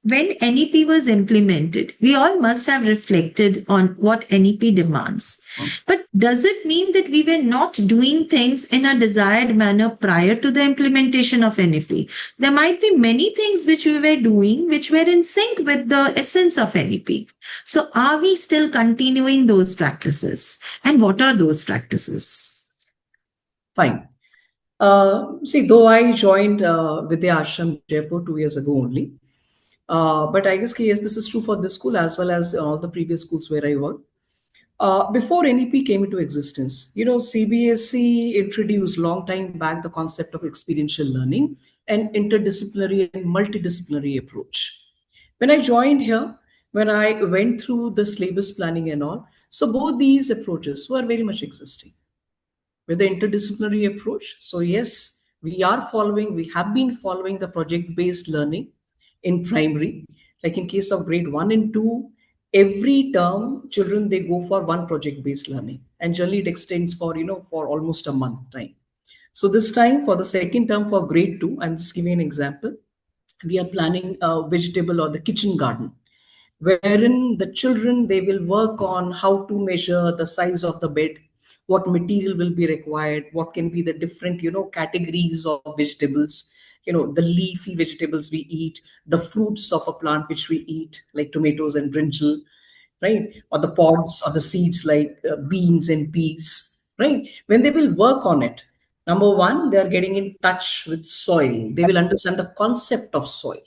when NEP was implemented, we all must have reflected on what NEP demands. But does it mean that we were not doing things in a desired manner prior to the implementation of NEP? There might be many things which we were doing which were in sync with the essence of NEP. So are we still continuing those practices? And what are those practices? Fine. See, though I joined Vidya Ashram Jaipur 2 years ago only, but I guess yes, this is true for this school as well as all the previous schools where I worked. Before NEP came into existence, CBSE introduced long time back the concept of experiential learning and interdisciplinary and multidisciplinary approach. When I joined here, when I went through the syllabus planning and all, so both these approaches were very much existing with the interdisciplinary approach. So yes, we have been following the project-based learning in primary. Like in case of grade 1 and 2, every term children they go for one project-based learning, and generally it extends for for almost a month time. So this time for the second term for grade 2, I'm just giving an example. We are planning a vegetable or the kitchen garden wherein the children they will work on how to measure the size of the bed, what material will be required, what can be the different categories of vegetables, the leafy vegetables we eat, the fruits of a plant which we eat like tomatoes and brinjal, right, or the pods or the seeds like beans and peas, right. When they will work on it, number one, they are getting in touch with soil, they will understand the concept of soil,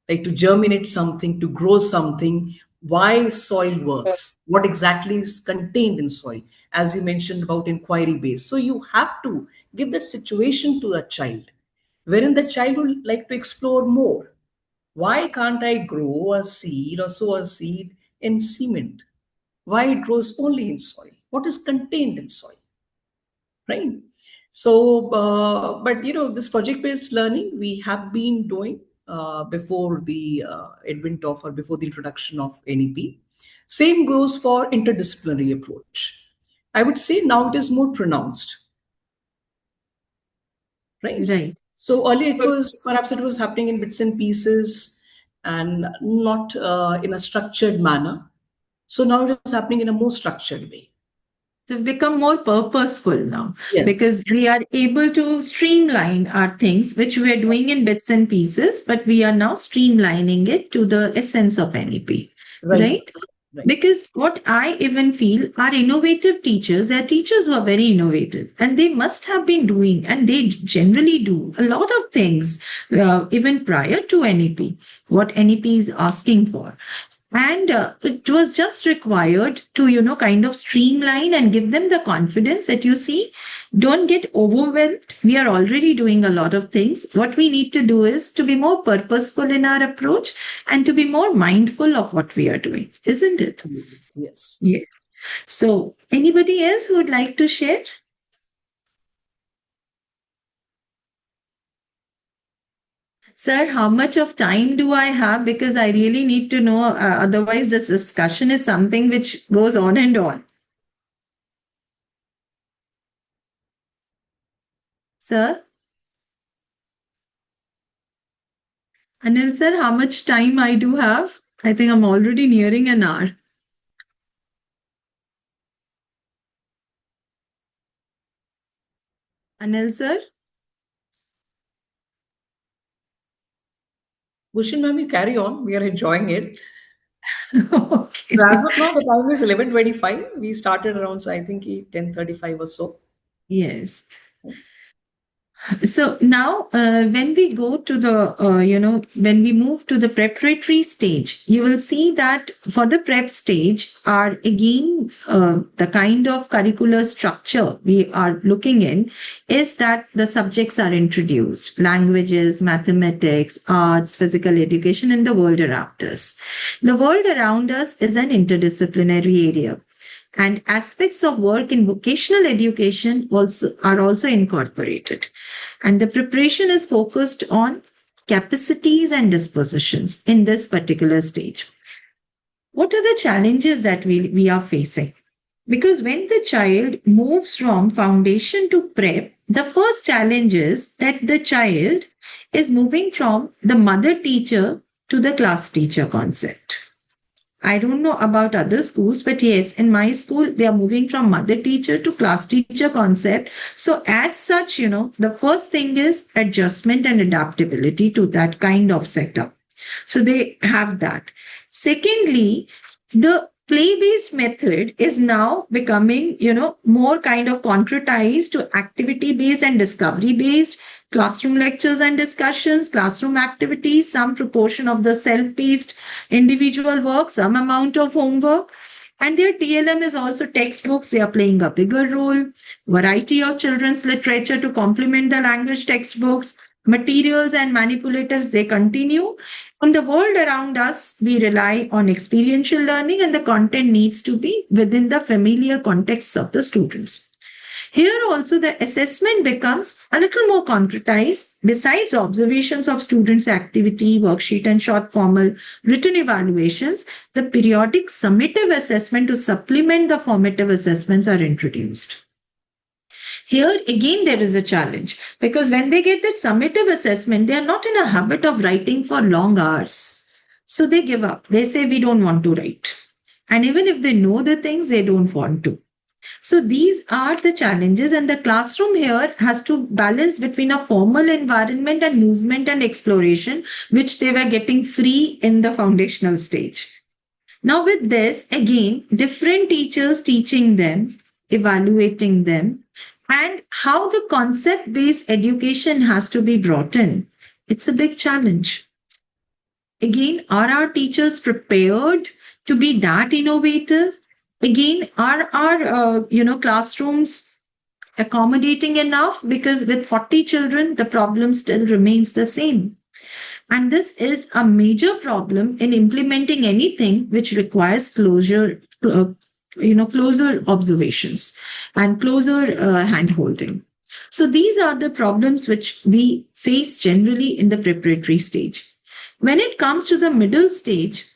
like to germinate something, to grow something, why soil works, what exactly is contained in soil, as you mentioned about inquiry based. So you have to give the situation to a child, wherein the child will like to explore more. Why can't I grow a seed or sow a seed in cement? Why it grows only in soil? What is contained in soil? Right. So but this project based learning we have been doing before the advent of, or before the introduction of NEP. Same goes for interdisciplinary approach. I would say now it is more pronounced, right. Right. So earlier it was, perhaps it was happening in bits and pieces and not in a structured manner. So now it is happening in a more structured way. to become more purposeful now, Yes. because we are able to streamline our things, which we are doing in bits and pieces, but we are now streamlining it to the essence of NEP, Right. right? Right. Because what I even feel are innovative teachers, they are teachers who are very innovative, and they must have been doing, and they generally do a lot of things even prior to NEP, what NEP is asking for. And it was just required to, kind of streamline and give them the confidence that, you see, don't get overwhelmed. We are already doing a lot of things. What we need to do is to be more purposeful in our approach and to be more mindful of what we are doing, isn't it? Yes. Yes. So, anybody else who would like to share? Sir, how much of time do I have? Because I really need to know. Otherwise, this discussion is something which goes on and on. Sir? Anil sir, how much time I do have? I think I'm already nearing an hour. Anil sir? Bhushan ma'am, you carry on. We are enjoying it. Okay. So as of now, the time is 11:25. We started around, so I think 10:35 or so. Yes. So now, when we go to the, when we move to the preparatory stage, you will see that for the prep stage are again the kind of curricular structure we are looking in is that the subjects are introduced: languages, mathematics, arts, physical education, and the world around us. The world around us is an interdisciplinary area, and aspects of work in vocational education are also incorporated, and the preparation is focused on capacities and dispositions in this particular stage. What are the challenges that we are facing? Because when the child moves from foundation to prep, the first challenge is that the child is moving from the mother teacher to the class teacher concept. I don't know about other schools, but yes, in my school, they are moving from mother teacher to class teacher concept. So, as such, the first thing is adjustment and adaptability to that kind of setup. So, they have that. Secondly, the play based method is now becoming, more kind of concretized to activity based and discovery based. Classroom lectures and discussions, classroom activities, some proportion of the self paced individual work, some amount of homework. And their TLM is also textbooks. They are playing a bigger role. Variety of children's literature to complement the language textbooks. Materials and manipulatives, they continue. On the world around us, we rely on experiential learning, and the content needs to be within the familiar contexts of the students. Here also the assessment becomes a little more concretized. Besides observations of students' activity, worksheet and short formal written evaluations, the periodic summative assessment to supplement the formative assessments are introduced. Here again there is a challenge, because when they get that summative assessment, they are not in a habit of writing for long hours. So they give up. They say, we don't want to write. And even if they know the things, they don't want to. So these are the challenges, and the classroom here has to balance between a formal environment and movement and exploration, which they were getting free in the foundational stage. Now, with this, again, different teachers teaching them, evaluating them, and how the concept based education has to be brought in. It's a big challenge. Again, are our teachers prepared to be that innovative? Again, are our classrooms accommodating enough? Because with 40 children, the problem still remains the same. And this is a major problem in implementing anything which requires closer observations and closer hand holding. So these are the problems which we face generally in the preparatory stage. When it comes to the middle stage,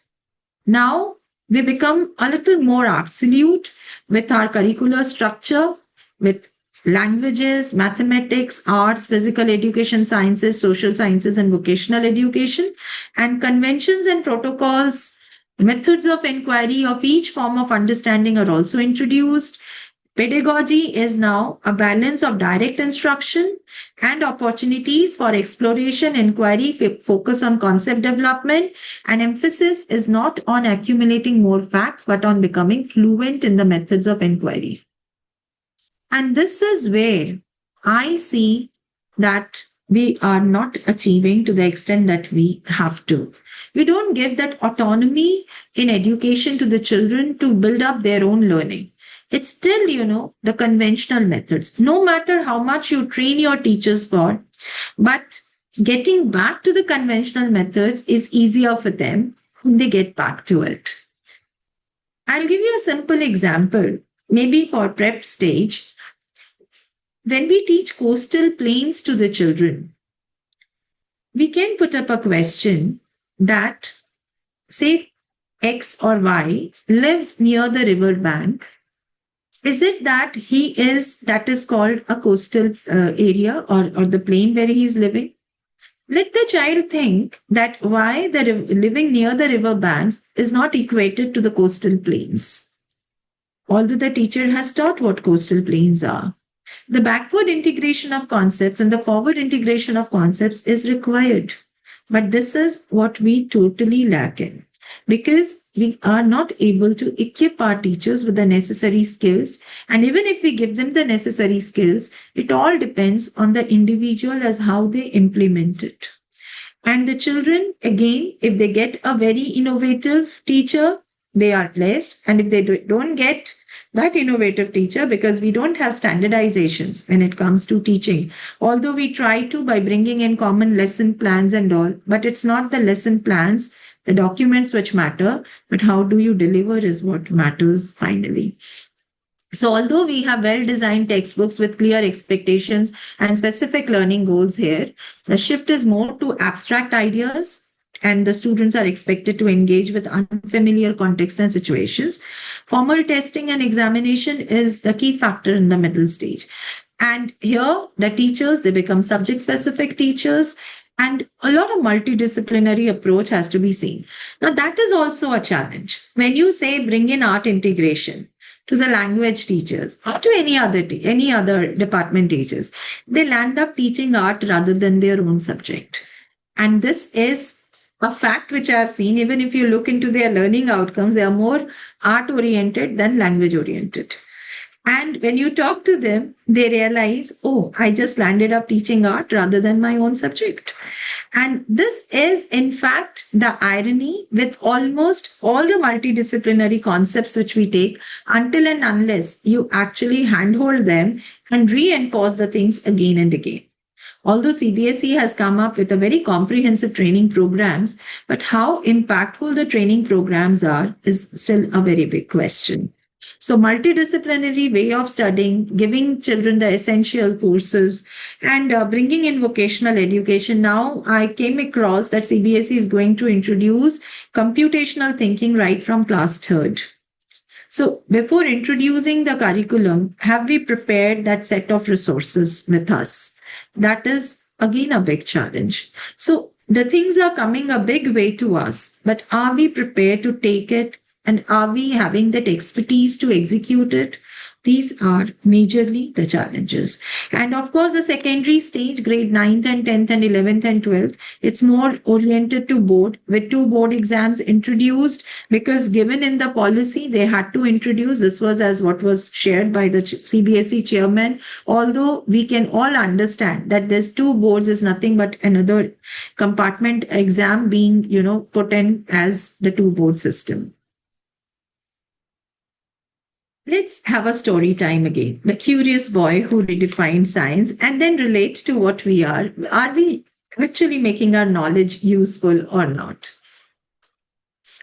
now we become a little more absolute with our curricular structure, with languages, mathematics, arts, physical education, sciences, social sciences, and vocational education, and conventions and protocols, methods of inquiry of each form of understanding are also introduced. Pedagogy is now a balance of direct instruction and opportunities for exploration, inquiry, focus on concept development, and emphasis is not on accumulating more facts but on becoming fluent in the methods of inquiry. And this is where I see that we are not achieving to the extent that we have to. We don't give that autonomy in education to the children to build up their own learning. It's still, the conventional methods, no matter how much you train your teachers for, but getting back to the conventional methods is easier for them when they get back to it. I'll give you a simple example, maybe for prep stage. When we teach coastal plains to the children, we can put up a question that, say, X or Y lives near the river bank. Is it that that is called a coastal area or the plain where he is living? Let the child think that why living near the river banks is not equated to the coastal plains. Although the teacher has taught what coastal plains are. The backward integration of concepts and the forward integration of concepts is required. But this is what we totally lack in, because we are not able to equip our teachers with the necessary skills. And even if we give them the necessary skills, it all depends on the individual as how they implement it. And the children, again, if they get a very innovative teacher, they are blessed. And if they don't get that innovative teacher, because we don't have standardizations when it comes to teaching, although we try to by bringing in common lesson plans and all, but it's not the lesson plans, the documents which matter, but how do you deliver is what matters finally. So although we have well-designed textbooks with clear expectations and specific learning goals here, the shift is more to abstract ideas, and the students are expected to engage with unfamiliar contexts and situations. Formal testing and examination is the key factor in the middle stage. And here, the teachers, they become subject-specific teachers, and a lot of multidisciplinary approach has to be seen. Now, that is also a challenge. When you say bring in art integration to the language teachers or to any other department teachers, they'll end up teaching art rather than their own subject. And this is a fact which I have seen. Even if you look into their learning outcomes, they are more art oriented than language oriented. And when you talk to them, they realize, oh, I just landed up teaching art rather than my own subject. And this is, in fact, the irony with almost all the multidisciplinary concepts which we take, until and unless you actually handhold them and reinforce the things again and again. Although CBSE has come up with a very comprehensive training programs, but how impactful the training programs are is still a very big question. So multidisciplinary way of studying, giving children the essential courses, and bringing in vocational education. Now I came across that CBSE is going to introduce computational thinking right from class 3rd. So before introducing the curriculum, have we prepared that set of resources with us? That is again a big challenge. So the things are coming a big way to us, but are we prepared to take it? And are we having that expertise to execute it? These are majorly the challenges. And of course, the secondary stage, grade 9th and 10th and 11th and 12th, it's more oriented to board, with 2 board exams introduced, because given in the policy, they had to introduce, this was as what was shared by the CBSE chairman, although we can all understand that this 2 boards is nothing but another compartment exam being, put in as the 2 board system. Let's have a story time again. The curious boy who redefined science, and then relate to what we are. Are we actually making our knowledge useful or not?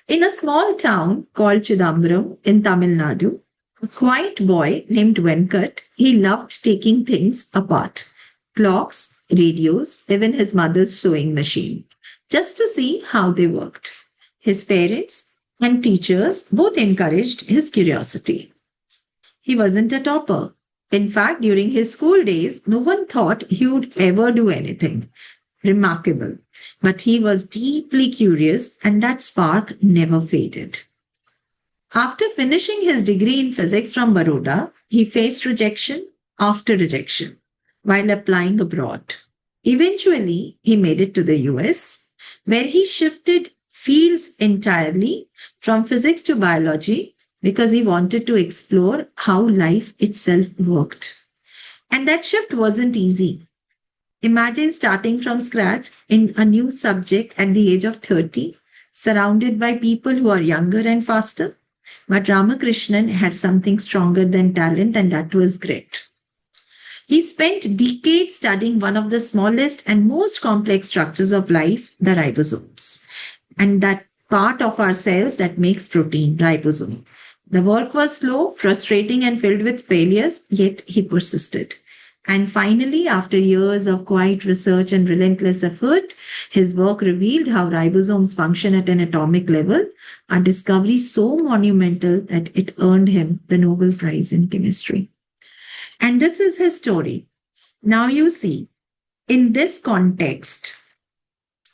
In a small town called Chidambaram in Tamil Nadu, a quiet boy named Venkat, he loved taking things apart. Clocks, radios, even his mother's sewing machine, just to see how they worked. His parents and teachers both encouraged his curiosity. He wasn't a topper. In fact, during his school days, no one thought he would ever do anything remarkable. But he was deeply curious, and that spark never faded. After finishing his degree in physics from Baroda, he faced rejection after rejection while applying abroad. Eventually, he made it to the US, where he shifted fields entirely from physics to biology because he wanted to explore how life itself worked. And that shift wasn't easy. Imagine starting from scratch in a new subject at the age of 30, surrounded by people who are younger and faster. But Ramakrishnan had something stronger than talent, and that was grit. He spent decades studying one of the smallest and most complex structures of life, the ribosomes, and that part of our cells that makes protein, ribosome. The work was slow, frustrating, and filled with failures, yet he persisted. And finally, after years of quiet research and relentless effort, his work revealed how ribosomes function at an atomic level, a discovery so monumental that it earned him the Nobel Prize in Chemistry. And this is his story. Now, you see, in this context,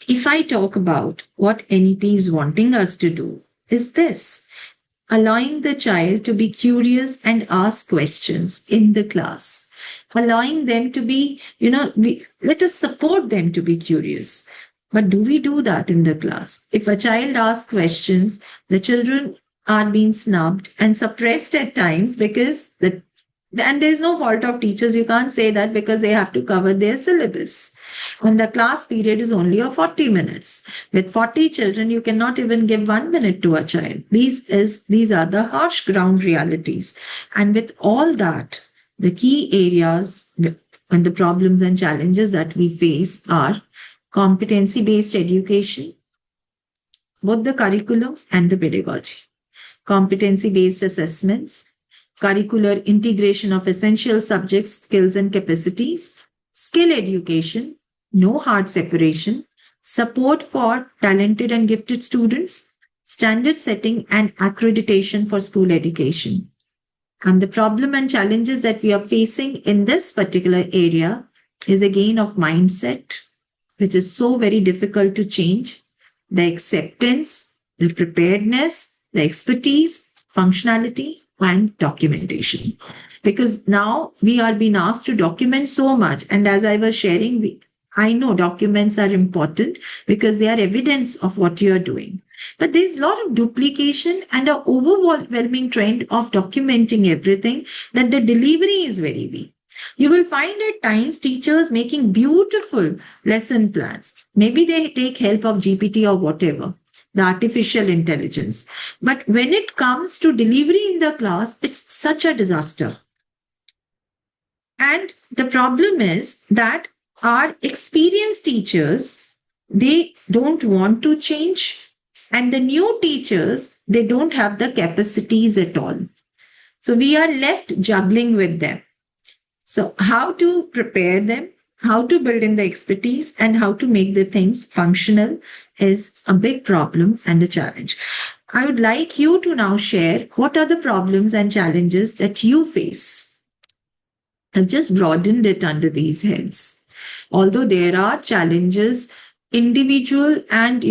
if I talk about what NEP is wanting us to do, is this allowing the child to be curious and ask questions in the class, allowing them to be, let us support them to be curious. But do we do that in the class? If a child asks questions, the children are being snubbed and suppressed at times because and there's no fault of teachers. You can't say that because they have to cover their syllabus. And the class period is only of 40 minutes. With 40 children, you cannot even give 1 minute to a child. These are the harsh ground realities. And with all that, the key areas and the problems and challenges that we face are competency-based education, both the curriculum and the pedagogy, competency-based assessments, curricular integration of essential subjects, skills, and capacities, skill education, no hard separation, support for talented and gifted students, standard setting, and accreditation for school education. And the problem and challenges that we are facing in this particular area is again of mindset, which is so very difficult to change, the acceptance, the preparedness, the expertise, functionality, and documentation. Because now we are being asked to document so much. And as I was sharing, I know documents are important because they are evidence of what you are doing. But there's a lot of duplication and an overwhelming trend of documenting everything that the delivery is very weak. You will find at times teachers making beautiful lesson plans. Maybe they take help of GPT or whatever, the artificial intelligence. But when it comes to delivery in the class, it's such a disaster. And the problem is that our experienced teachers, they don't want to change. And the new teachers, they don't have the capacities at all. So we are left juggling with them. So how to prepare them, how to build in the expertise, and how to make the things functional is a big problem and a challenge. I would like you to now share what are the problems and challenges that you face. I've just broadened it under these heads. Although there are challenges, individual and,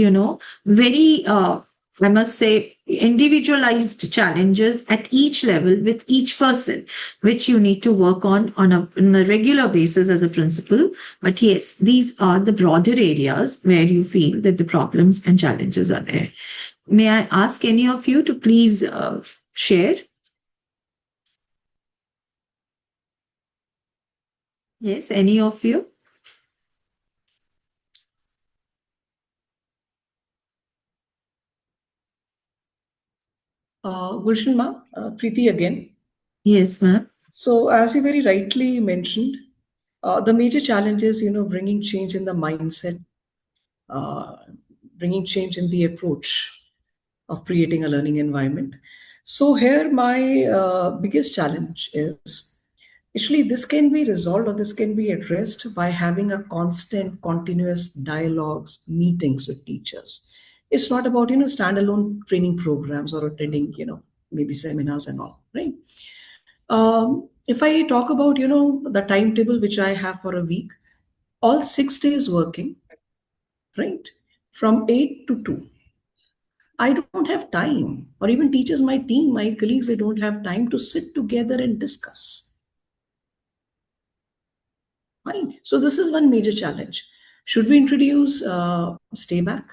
very, I must say, individualized challenges at each level with each person, which you need to work on a regular basis as a principal. But yes, these are the broader areas where you feel that the problems and challenges are there. May I ask any of you to please share? Yes, any of you? Gulshan Ma, Preeti again. Yes, ma'am. So, as you very rightly mentioned, the major challenge is, bringing change in the mindset, uh, bringing change in the approach of creating a learning environment. So, here my biggest challenge is actually this can be resolved or this can be addressed by having a constant, continuous dialogues, meetings with teachers. It's not about standalone training programs or attending maybe seminars and all, right? If I talk about the timetable which I have for a week, all 6 days working, right, from 8 to 2. I don't have time, or even teachers, my team, my colleagues, they don't have time to sit together and discuss. Fine. So this is one major challenge. Should we introduce stay back?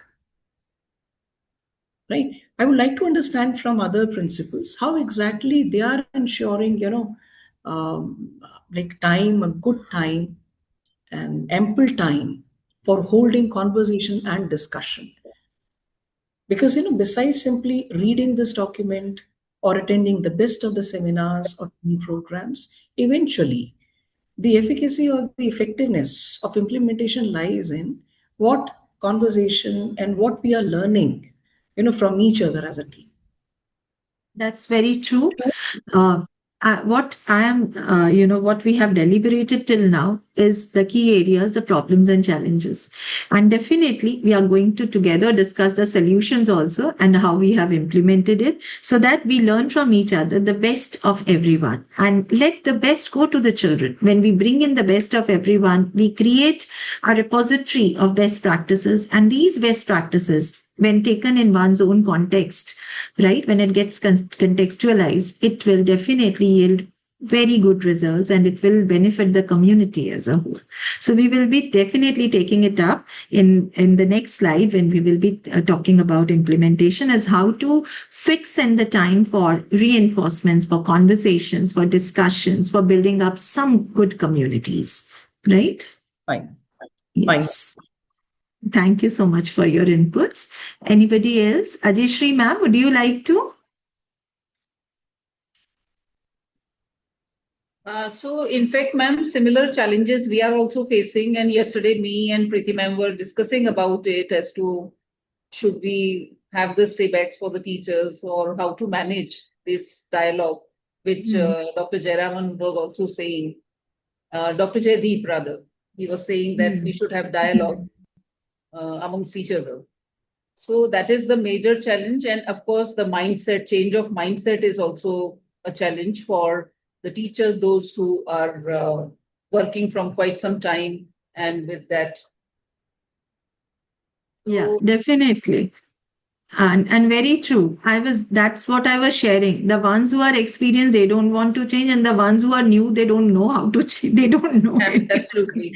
Right. I would like to understand from other principals how exactly they are ensuring, like time, a good time, and ample time for holding conversation and discussion. Because, besides simply reading this document or attending the best of the seminars or training programs, eventually the efficacy or the effectiveness of implementation lies in what conversation and what we are learning, from each other as a team. That's very true. What I am, what we have deliberated till now is the key areas, the problems and challenges. And definitely, we are going to together discuss the solutions also and how we have implemented it so that we learn from each other the best of everyone. And let the best go to the children. When we bring in the best of everyone, we create a repository of best practices. And these best practices, when taken in one's own context, right, when it gets contextualized, it will definitely yield very good results and it will benefit the community as a whole. So we will be definitely taking it up in the next slide when we will be talking about implementation as how to fix in the time for reinforcements, for conversations, for discussions, for building up some good communities, right? Fine. Yes. Thank you so much for your inputs. Anybody else? Ajishri ma'am, would you like to? So, in fact, ma'am, similar challenges we are also facing. And yesterday, me and Preeti ma'am were discussing about it as to should we have the staybacks for the teachers or how to manage this dialogue, which Dr. Jayaraman was also saying. Dr. Jaydeep, rather, he was saying that we should have dialogue amongst each other. So that is the major challenge. And of course, the mindset, change of mindset is also a challenge for the teachers, those who are working from quite some time and with that. Yeah, So, definitely. And very true. That's what I was sharing. The ones who are experienced, they don't want to change, and the ones who are new, they don't know how to change. They don't know anything. absolutely.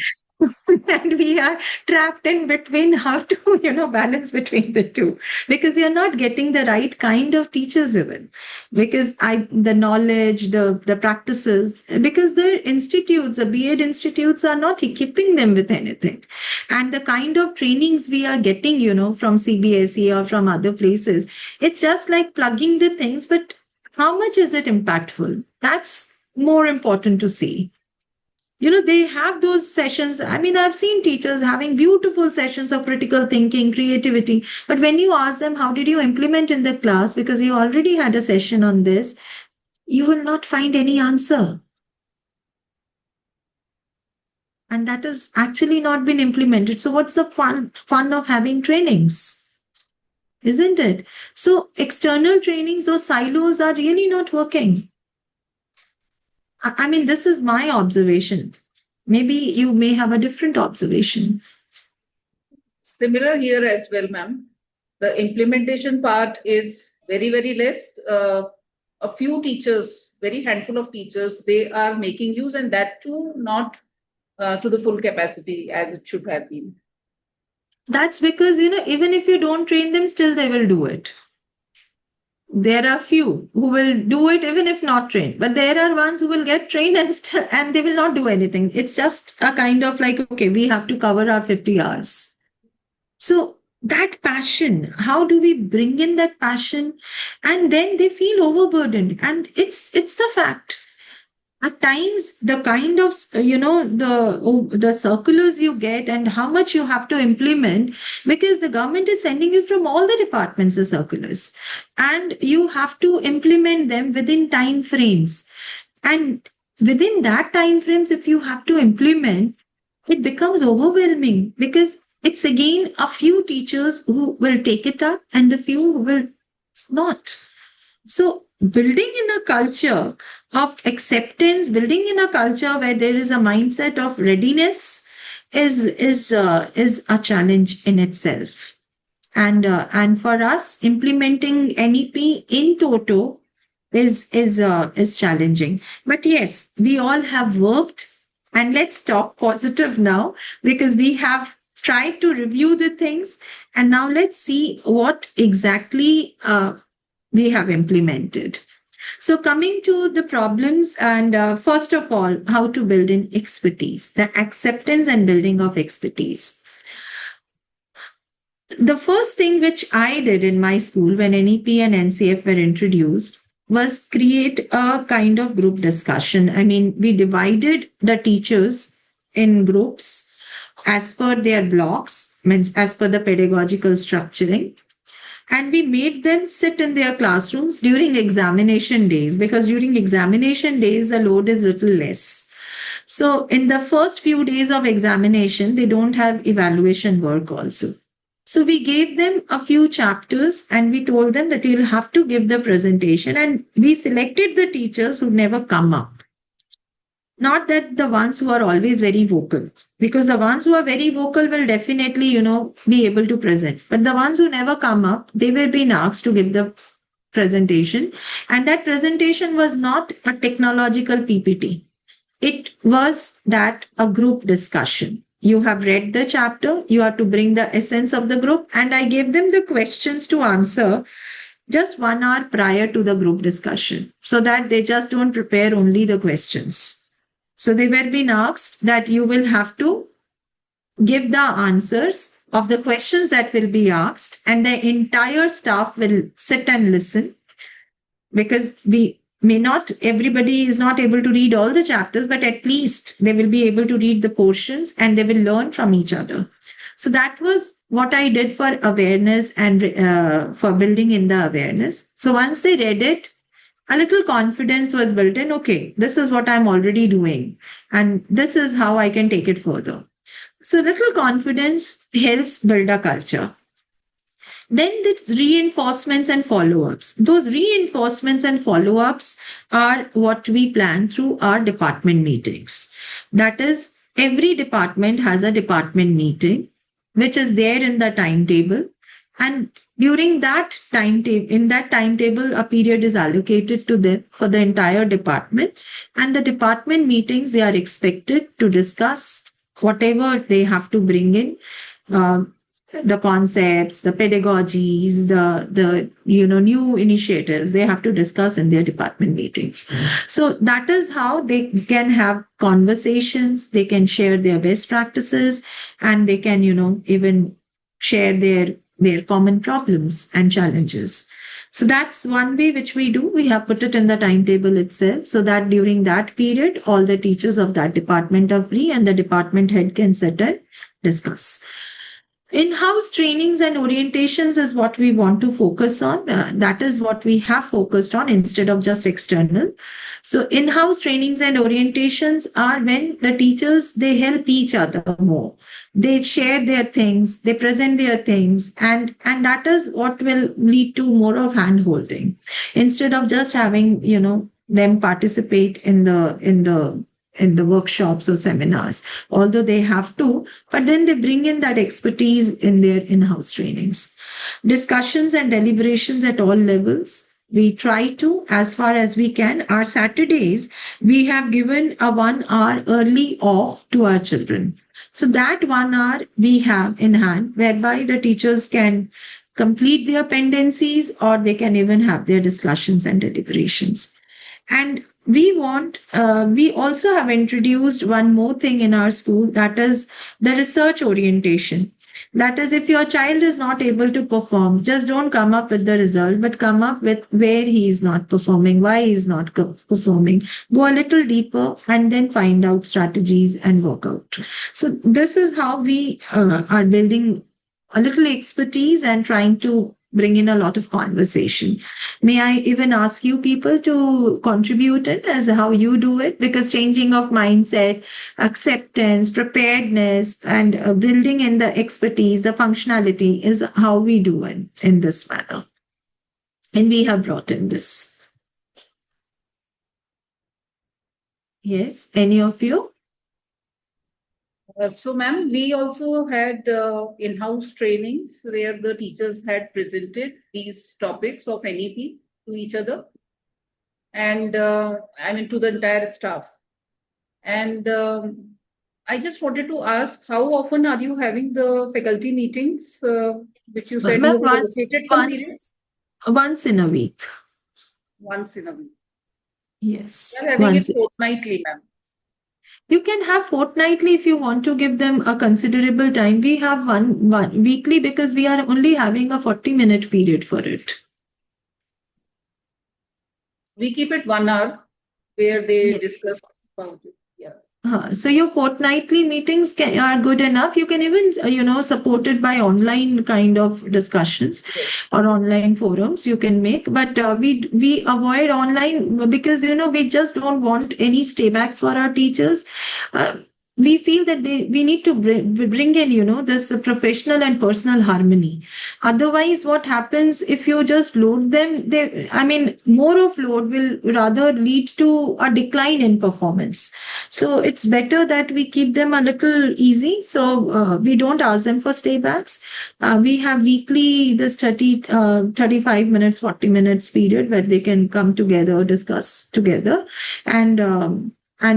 And we are trapped in between how to, balance between the two because you're not getting the right kind of teachers even because the knowledge, the practices, because the institutes, the B.Ed institutes are not equipping them with anything. And the kind of trainings we are getting, from CBSE or from other places, it's just like plugging the things, but how much is it impactful? That's more important to see. They have those sessions. I mean, I've seen teachers having beautiful sessions of critical thinking, creativity. But when you ask them, how did you implement in the class? Because you already had a session on this, you will not find any answer. And that has actually not been implemented. So what's the fun of having trainings? Isn't it? So external trainings or silos are really not working. I mean, this is my observation. Maybe you may have a different observation. Similar here as well, ma'am. The implementation part is very, very less. A few teachers, very handful of teachers, they are making use, and that too not to the full capacity as it should have been. That's because, even if you don't train them, still they will do it. There are few who will do it even if not trained, but there are ones who will get trained and they will not do anything. It's just a kind of like, okay, we have to cover our 50 hours. So that passion, how do we bring in that passion? And then they feel overburdened. And it's the fact. At times, the kind of, the circulars you get and how much you have to implement, because the government is sending you from all the departments the circulars, and you have to implement them within time frames. And within that time frames, if you have to implement, it becomes overwhelming because it's again a few teachers who will take it up and the few who will not. So, building in a culture of acceptance, building in a culture where there is a mindset of readiness is a challenge in itself. And for us, implementing NEP in toto is challenging. But yes, we all have worked, and let's talk positive now, because we have tried to review the things, and now let's see what exactly we have implemented. So, coming to the problems, and first of all, how to build in expertise, the acceptance and building of expertise. The first thing which I did in my school when NEP and NCF were introduced was create a kind of group discussion. I mean, we divided the teachers in groups as per their blocks, means as per the pedagogical structuring. And we made them sit in their classrooms during examination days, because during examination days, the load is little less. So in the first few days of examination, they don't have evaluation work also. So we gave them a few chapters and we told them that you'll have to give the presentation. And we selected the teachers who never come up. Not that the ones who are always very vocal, because the ones who are very vocal will definitely, be able to present. But the ones who never come up, they were being asked to give the presentation. And that presentation was not a technological PPT. It was that a group discussion. You have read the chapter, you have to bring the essence of the group, and I gave them the questions to answer just 1 hour prior to the group discussion, so that they just don't prepare only the questions. So they were being asked that you will have to give the answers of the questions that will be asked, and the entire staff will sit and listen, because we may not, everybody is not able to read all the chapters, but at least they will be able to read the portions and they will learn from each other. So that was what I did for awareness and for building in the awareness. So once they read it, a little confidence was built in. Okay, this is what I'm already doing, and this is how I can take it further. So little confidence helps build a culture. Then it's reinforcements and follow-ups. Those reinforcements and follow-ups are what we plan through our department meetings. That is, every department has a department meeting, which is there in the timetable. And during that timetable, in that timetable, a period is allocated to them for the entire department. And the department meetings, they are expected to discuss whatever they have to bring in. The concepts, the pedagogies, the new initiatives they have to discuss in their department meetings. So that is how they can have conversations, they can share their best practices, and they can even share their common problems and challenges. So that's one way which we do. We have put it in the timetable itself, so that during that period all the teachers of that department are free and the department head can sit and discuss. In-house trainings and orientations is what we want to focus on. That is what we have focused on instead of just external. So in-house trainings and orientations are when the teachers, they help each other more. They share their things, they present their things, and that is what will lead to more of hand-holding. Instead of just having, them participate in the workshops or seminars, although they have to, but then they bring in that expertise in their in-house trainings. Discussions and deliberations at all levels. We try to, as far as we can, our Saturdays, we have given a 1 hour early off to our children. So that 1 hour we have in hand, whereby the teachers can complete their pendencies or they can even have their discussions and deliberations. And we also have introduced one more thing in our school, that is the research orientation. That is, if your child is not able to perform, just don't come up with the result, but come up with where he is not performing, why he is not performing. Go a little deeper and then find out strategies and work out. So this is how we are building a little expertise and trying to bring in a lot of conversation. May I even ask you people to contribute it as how you do it? Because changing of mindset, acceptance, preparedness, and building in the expertise, the functionality is how we do it in this manner. And we have brought in this. Yes, any of you? So, ma'am, we also had in-house trainings where the teachers had presented these topics of NEP to each other, and I mean to the entire staff. And I just wanted to ask, how often are you having the faculty meetings, which you said Ma'am, you have allocated some period? once in a week. Once in a week. We Yes, are having it once. fortnightly, ma'am. You can have fortnightly if you want to give them a considerable time. We have one weekly because we are only having a 40-minute period for it. We keep it 1 hour where they Yes. discuss about it. Yeah. So your fortnightly meetings are good enough. You can even, support it by online kind of discussions Yes. or online forums you can make. But we avoid online because we just don't want any staybacks for our teachers. Uh, we feel that we need to bring in this professional and personal harmony. Otherwise, what happens if you just load them? I mean, more of load will rather lead to a decline in performance. So it's better that we keep them a little easy. So we don't ask them for staybacks. We have weekly this 35 minutes, 40 minutes period where they can come together, discuss together. And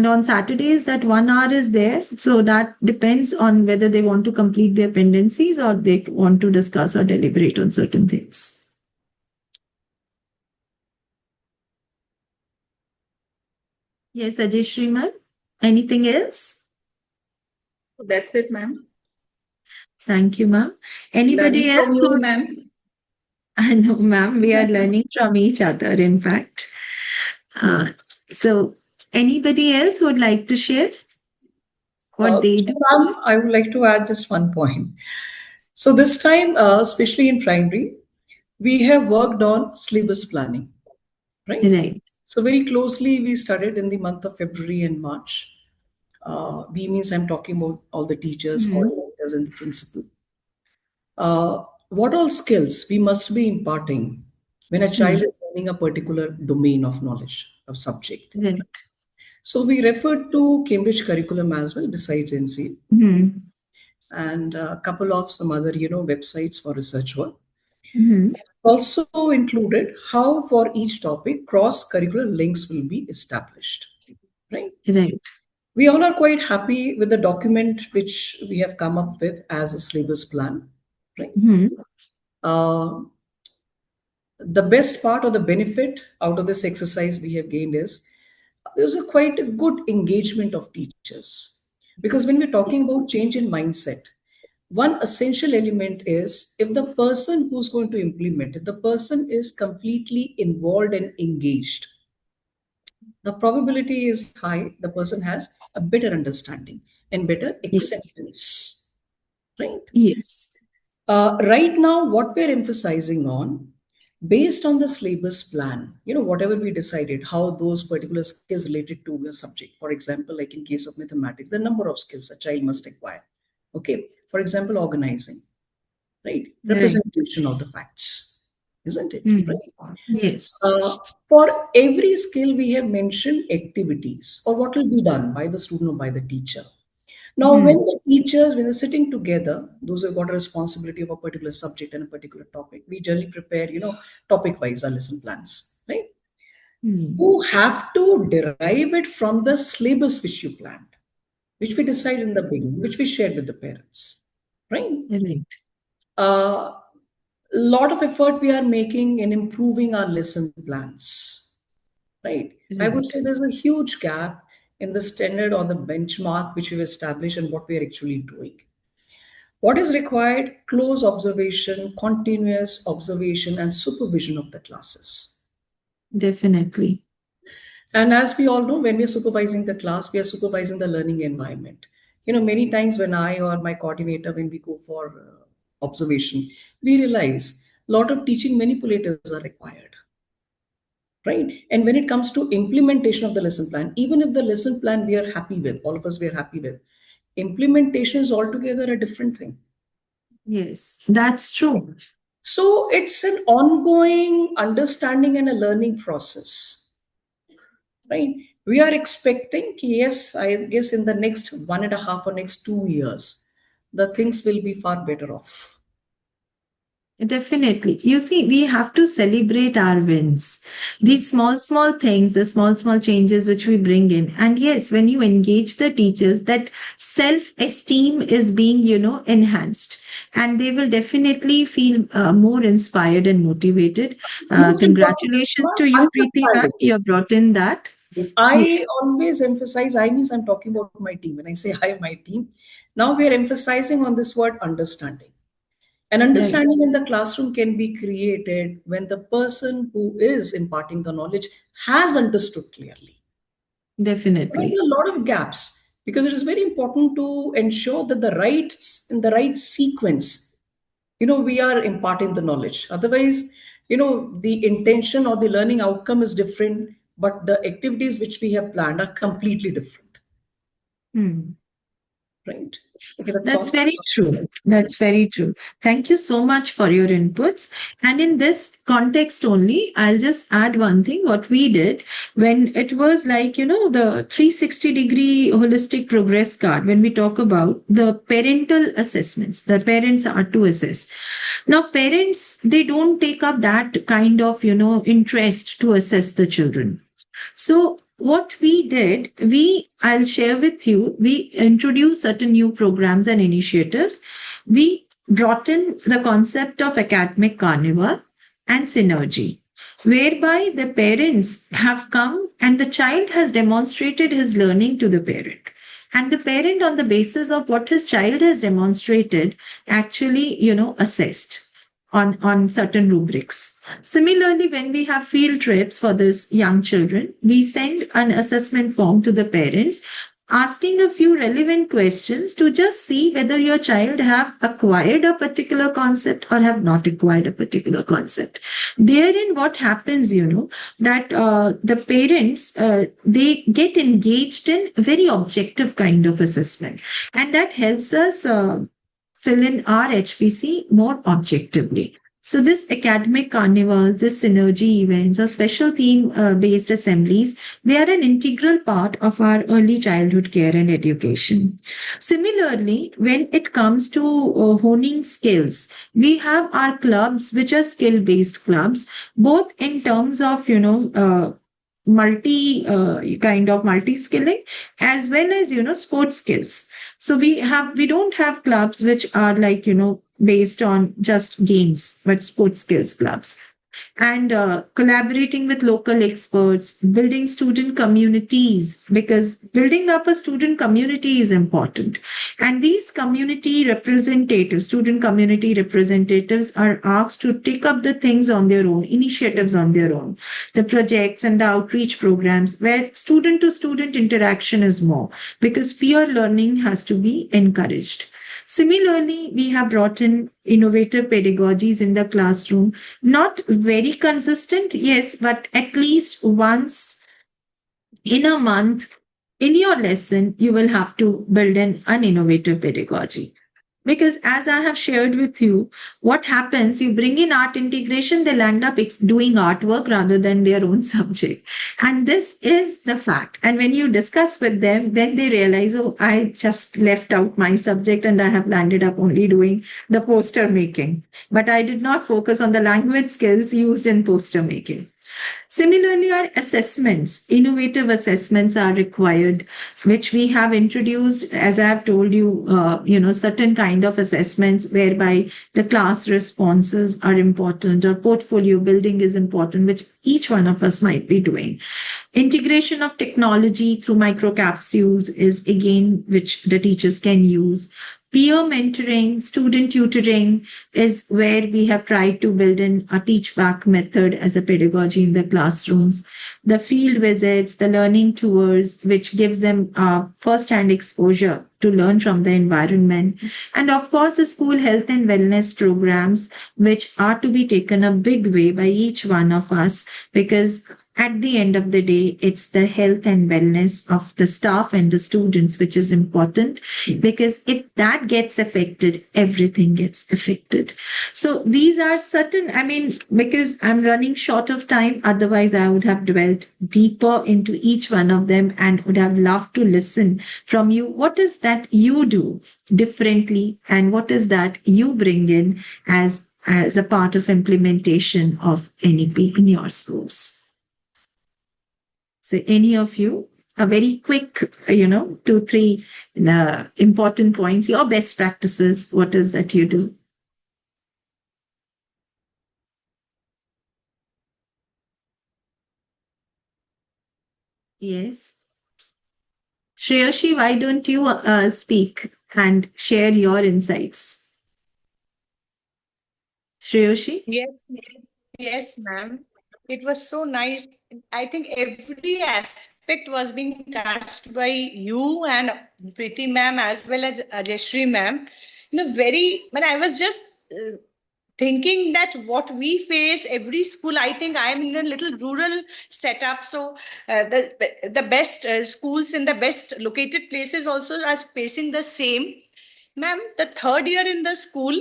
on Saturdays, that 1 hour is there. So that depends on whether they want to complete their pendencies or they want to discuss or deliberate on certain things. Yes, Ajay ma'am. Anything else? So that's it, ma'am. Thank you, ma'am. Anybody Learning from else you, would? ma'am. I know, ma'am, we are learning from each other, in fact. Uh, so, anybody else would like to share what they So, do? Sam, I would like to add just one point. So this time, especially in primary, we have worked on syllabus planning, right? Right. So very closely we studied in the month of February and March. We means I'm talking about all the teachers, Mhm. coordinators, and the principal. What all skills we must be imparting when a child Mhm. is learning a particular domain of knowledge, of subject. Right. So we referred to Cambridge curriculum as well, besides NC, Mhm. and a couple of some other websites for research work. Mhm. Also included how for each topic cross-curricular links will be established. Right? Right. We all are quite happy with the document which we have come up with as a syllabus plan. Right? Mhm. Uh, the best part or the benefit out of this exercise we have gained is there's a quite a good engagement of teachers, because when we're talking about change in mindset, one essential element is if the person who's going to implement it, the person is completely involved and engaged, the probability is high the person has a better understanding and better Yes. acceptance, right? Yes. Right now, what we're emphasizing on, based on the syllabus plan, whatever we decided, how those particular skills related to a subject. For example, like in case of mathematics, the number of skills a child must acquire. Okay. For example, organizing, right? Right. Representation of the facts, isn't it? Mhm. Right? Yes. Uh, for every skill, we have mentioned activities or what will be done by the student or by the teacher. Now, when Mhm. the teachers, when they're sitting together, those who've got a responsibility of a particular subject and a particular topic, we generally prepare, topic wise our lesson plans, right? Mhm. You have to derive it from the syllabus which you planned, which we decided in the beginning, which we shared with the parents, right? Right. A lot of effort we are making in improving our lesson plans, right? I would Right. say there's a huge gap in the standard or the benchmark which we've established and what we are actually doing. What is required? Close observation, continuous observation, and supervision of the classes. Definitely. And as we all know, when we are supervising the class, we are supervising the learning environment. Many times when I or my coordinator, when we go for observation, we realize a lot of teaching manipulators are required, right? And when it comes to implementation of the lesson plan, even if the lesson plan we are happy with, all of us we are happy with, implementation is altogether a different thing. Yes, that's true. So it's an ongoing understanding and a learning process, right? We are expecting, yes, I guess in the next 1.5 or next 2 years, the things will be far better off. Definitely. You see, we have to celebrate our wins. These small, small things, the small, small changes which we bring in. And yes, when you engage the teachers, that self-esteem is being, enhanced. And they will definitely feel more inspired and motivated. Most important, Congratulations to you, Preeti ma'am. understanding. You have brought in that. Yes, I always emphasize, I means I'm talking about my team. When I say I, my team, now we are emphasizing on this word understanding. And right. understanding in the classroom can be created when the person who is imparting the knowledge has understood clearly. There Definitely. are a lot of gaps because it is very important to ensure that the rights in the right sequence, we are imparting the knowledge. Otherwise, the intention or the learning outcome is different, but the activities which we have planned are completely different, Hmm. right? Okay, that's That's all. very true. That's very true. Thank you so much for your inputs. And in this context only, I'll just add one thing. What we did when it was like, the 360-degree holistic progress card, when we talk about the parental assessments, the parents are to assess. Now, parents, they don't take up that kind of, interest to assess the children. So what we did, I'll share with you, we introduced certain new programs and initiatives. We brought in the concept of academic carnival and synergy, whereby the parents have come and the child has demonstrated his learning to the parent. And the parent, on the basis of what his child has demonstrated, actually, assessed on certain rubrics. Similarly, when we have field trips for these young children, we send an assessment form to the parents asking a few relevant questions to just see whether your child have acquired a particular concept or have not acquired a particular concept. Therein what happens, that the parents, they get engaged in a very objective kind of assessment, and that helps us fill in our HPC more objectively. So this academic carnivals, this synergy events or special theme based assemblies, they are an integral part of our early childhood care and education. Similarly, when it comes to honing skills, we have our clubs which are skill based clubs, both in terms of, multi kind of multi skilling as well as sports skills. So we don't have clubs which are like based on just games but sports skills clubs, and collaborating with local experts, building student communities, because building up a student community is important. And these community representatives, student community representatives, are asked to take up the things on their own, initiatives on their own, the projects and the outreach programs where student to student interaction is more, because peer learning has to be encouraged. Similarly, we have brought in innovative pedagogies in the classroom, not very consistent, yes, but at least once in a month in your lesson, you will have to build in an innovative pedagogy. Because as I have shared with you, what happens, you bring in art integration, they'll end up doing artwork rather than their own subject. And this is the fact. And when you discuss with them, then they realize, oh, I just left out my subject and I have landed up only doing the poster making. But I did not focus on the language skills used in poster making. Similarly, our assessments, innovative assessments are required, which we have introduced, as I have told you, certain kind of assessments whereby the class responses are important or portfolio building is important, which each one of us might be doing. Integration of technology through microcapsules is again, which the teachers can use. Peer mentoring, student tutoring is where we have tried to build in a teach back method as a pedagogy in the classrooms. The field visits, the learning tours, which gives them first hand exposure to learn from the environment. And of course, the school health and wellness programs, which are to be taken a big way by each one of us, because at the end of the day, it's the health and wellness of the staff and the students, which is important, because if that gets affected, everything gets affected. So these are certain, I mean, because I'm running short of time, otherwise I would have dwelt deeper into each one of them and would have loved to listen from you. What is that you do differently, and what is that you bring in as a part of implementation of NEP in your schools? So any of you, a very quick, two, three important points, your best practices, what is that you do? Yes. Shreyashi, why don't you speak and share your insights? Shreyashi? Yes, yes, ma'am. It was so nice. I think every aspect was being touched by you and Preeti ma'am as well as Ajayshri ma'am. When I was just thinking that what we face every school, I think I'm in a little rural setup. So the best schools in the best located places also are facing the same. Ma'am, the third year in the school,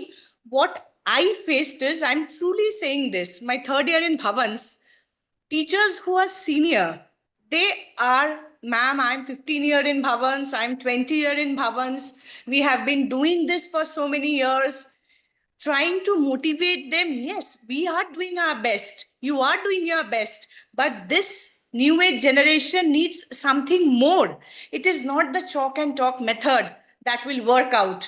what I faced is, I'm truly saying this, my third year in Bhavans, teachers who are senior, they are, ma'am, I'm 15 year in Bhavans, I'm 20 year in Bhavans. We have been doing this for so many years, trying to motivate them. Yes, we are doing our best. You are doing your best. But this new age generation needs something more. It is not the chalk and talk method that will work out.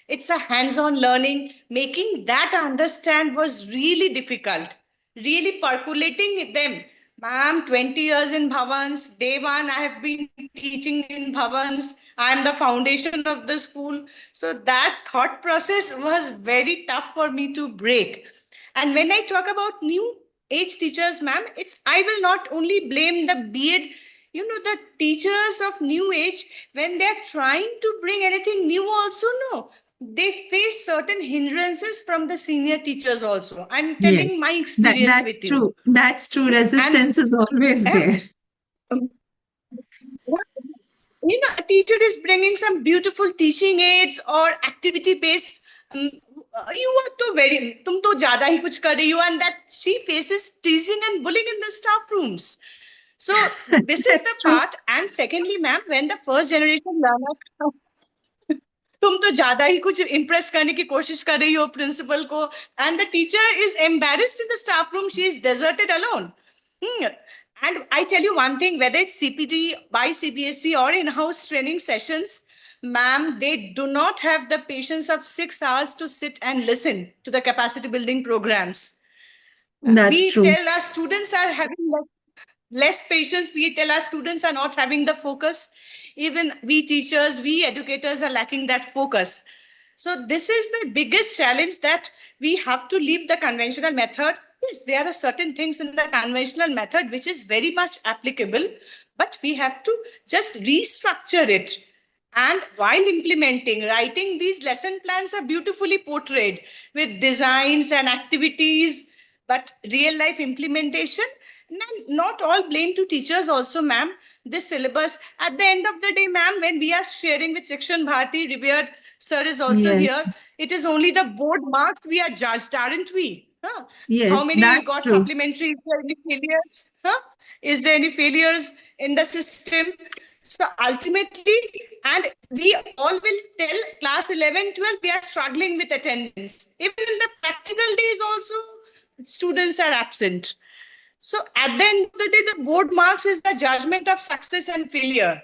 It's a hands on learning. Making that understand was really difficult, really percolating them. Ma'am, 20 years in Bhavans. Day one, I have been teaching in Bhavans. I am the foundation of the school. So that thought process was very tough for me to break. And when I talk about new age teachers, ma'am, it's I will not only blame the BEd, the teachers of new age, when they're trying to bring anything new also, no, they face certain hindrances from the senior teachers also. I'm telling Yes, my experience that's with you. true. That's true. And Resistance is always there. um, a teacher is bringing some beautiful teaching aids or activity based. You are तो very तुम तो ज्यादा ही कुछ कर रही हो, and that she faces teasing and bullying in the staff rooms. So this is the That's true. part. And secondly, ma'am, when the first generation learner, तुम तो ज्यादा ही कुछ impress करने की कोशिश कर रही हो principal को, and the teacher is embarrassed in the staff room, she is deserted alone. Hmm. And I tell you one thing, whether it's CPD by CBSE or in-house training sessions, ma'am, they do not have the patience of 6 hours to sit and listen to the capacity building programs. That's We true. tell our students are having less patience. We tell our students are not having the focus. Even we teachers, we educators are lacking that focus. So this is the biggest challenge, that we have to leave the conventional method. Yes, there are certain things in the conventional method which is very much applicable, but we have to just restructure it. And while implementing, writing these lesson plans are beautifully portrayed with designs and activities, but real life implementation, not all blame to teachers also, ma'am. This syllabus, at the end of the day, ma'am, when we are sharing with Section Bharati, revered sir is also Yes. here, it is only the board marks we are judged, aren't we? Huh? How Yes, many that's got true. supplementary? Is there any failures? Huh? Is there any failures in the system? So ultimately, and we all will tell class 11, 12, we are struggling with attendance. Even in the practical days also, students are absent. So at the end of the day, the board marks is the judgment of success and failure.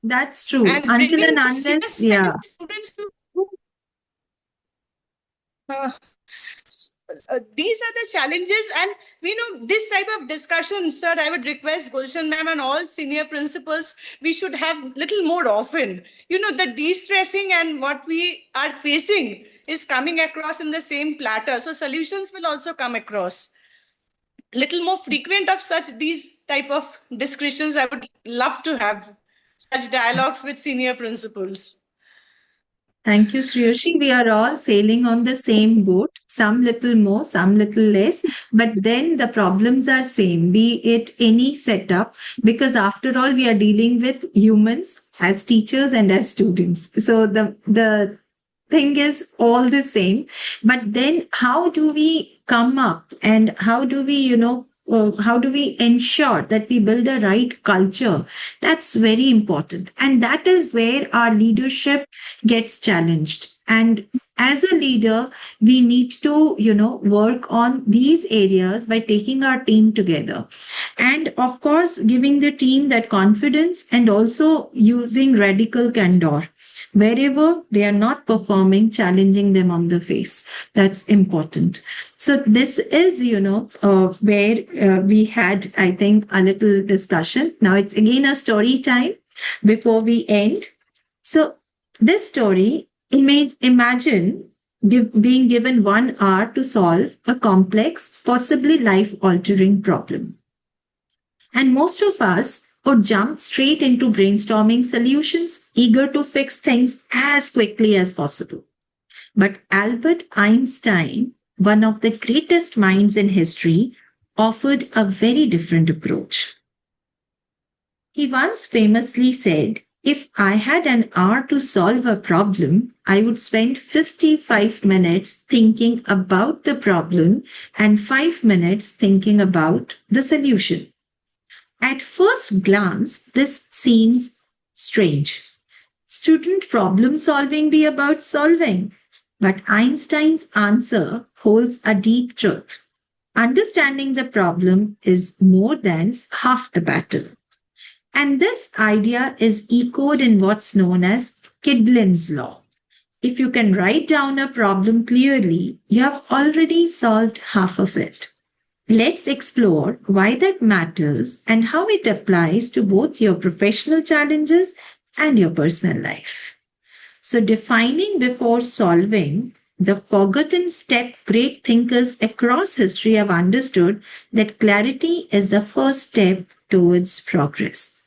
That's true. And Until and bringing unless, serious yeah. students to uh, these are the challenges. And this type of discussion, sir, I would request Gulshan ma'am and all senior principals, we should have little more often. The de-stressing and what we are facing is coming across in the same platter, so solutions will also come across. Little more frequent of such these type of discussions. I would love to have such dialogues with senior principals. Thank you, Shriyoshi. We are all sailing on the same boat, some little more, some little less, but then the problems are same, be it any setup, because after all, we are dealing with humans as teachers and as students. So the thing is all the same. But then how do we come up and how do we, how do we ensure that we build a right culture? That's very important. And that is where our leadership gets challenged. And as a leader, we need to, work on these areas by taking our team together. And of course, giving the team that confidence and also using radical candor. Wherever they are not performing, challenging them on the face. That's important. So this is, where we had, I think, a little discussion. Now it's again a story time before we end. So this story, imagine being given 1 hour to solve a complex, possibly life-altering problem. And most of us would jump straight into brainstorming solutions, eager to fix things as quickly as possible. But Albert Einstein, one of the greatest minds in history, offered a very different approach. He once famously said, "If I had an hour to solve a problem, I would spend 55 minutes thinking about the problem and 5 minutes thinking about the solution." At first glance, this seems strange. Shouldn't problem solving be about solving? But Einstein's answer holds a deep truth. Understanding the problem is more than half the battle. And this idea is echoed in what's known as Kydlin's law. If you can write down a problem clearly, you have already solved half of it. Let's explore why that matters and how it applies to both your professional challenges and your personal life. So, defining before solving, the forgotten step great thinkers across history have understood that clarity is the first step towards progress.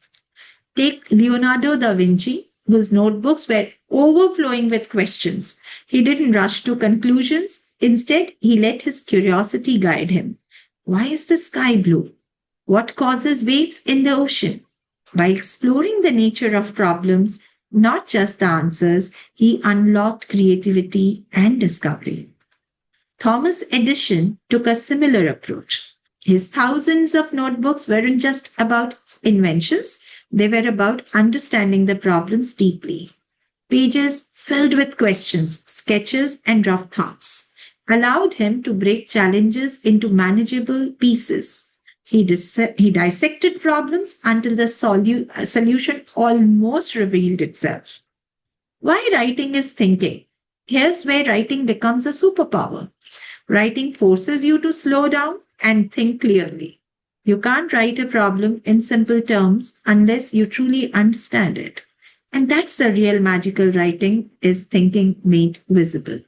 Take Leonardo da Vinci, whose notebooks were overflowing with questions. He didn't rush to conclusions. Instead, he let his curiosity guide him. Why is the sky blue? What causes waves in the ocean? By exploring the nature of problems, not just the answers, he unlocked creativity and discovery. Thomas Edison took a similar approach. His thousands of notebooks weren't just about inventions, they were about understanding the problems deeply. Pages filled with questions, sketches, and rough thoughts allowed him to break challenges into manageable pieces. He dissected problems until the solution almost revealed itself. Why writing is thinking? Here's where writing becomes a superpower. Writing forces you to slow down and think clearly. You can't write a problem in simple terms unless you truly understand it. And that's the real magical writing is thinking made visible.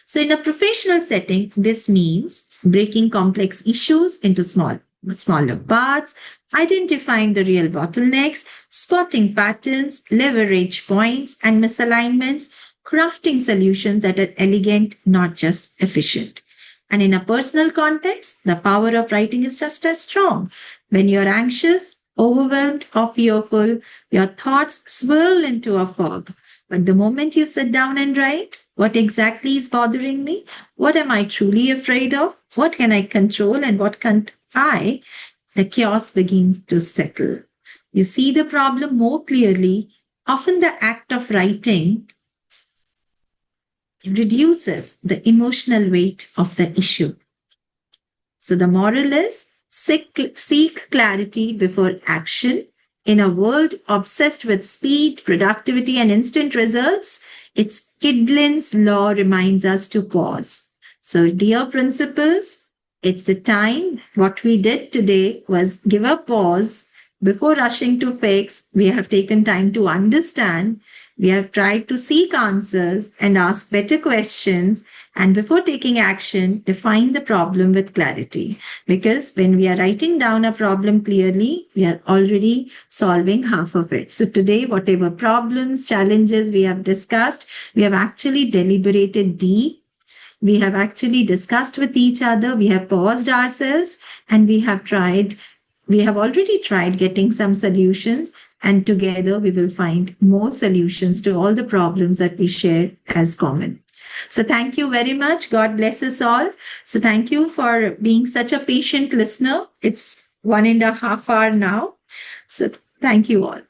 So in a professional setting, this means breaking complex issues into smaller parts, identifying the real bottlenecks, spotting patterns, leverage points and misalignments, crafting solutions that are elegant, not just efficient. And in a personal context, the power of writing is just as strong. When you're anxious, overwhelmed, or fearful, your thoughts swirl into a fog. But the moment you sit down and write, what exactly is bothering me? What am I truly afraid of? What can I control and what can't I? The chaos begins to settle. You see the problem more clearly. Often the act of writing reduces the emotional weight of the issue. So the moral is seek clarity before action. In a world obsessed with speed, productivity, and instant results, it's Kydlin's law reminds us to pause. So, dear principals, it's the time. What we did today was give a pause before rushing to fix. We have taken time to understand. We have tried to seek answers and ask better questions. And before taking action, define the problem with clarity. Because when we are writing down a problem clearly, we are already solving half of it. So today, whatever problems, challenges we have discussed, we have actually deliberated deep. We have actually discussed with each other. We have paused ourselves and we have already tried getting some solutions, and together we will find more solutions to all the problems that we share as common. So thank you very much. God bless us all. So thank you for being such a patient listener. It's 1.5 hours now. So thank you all.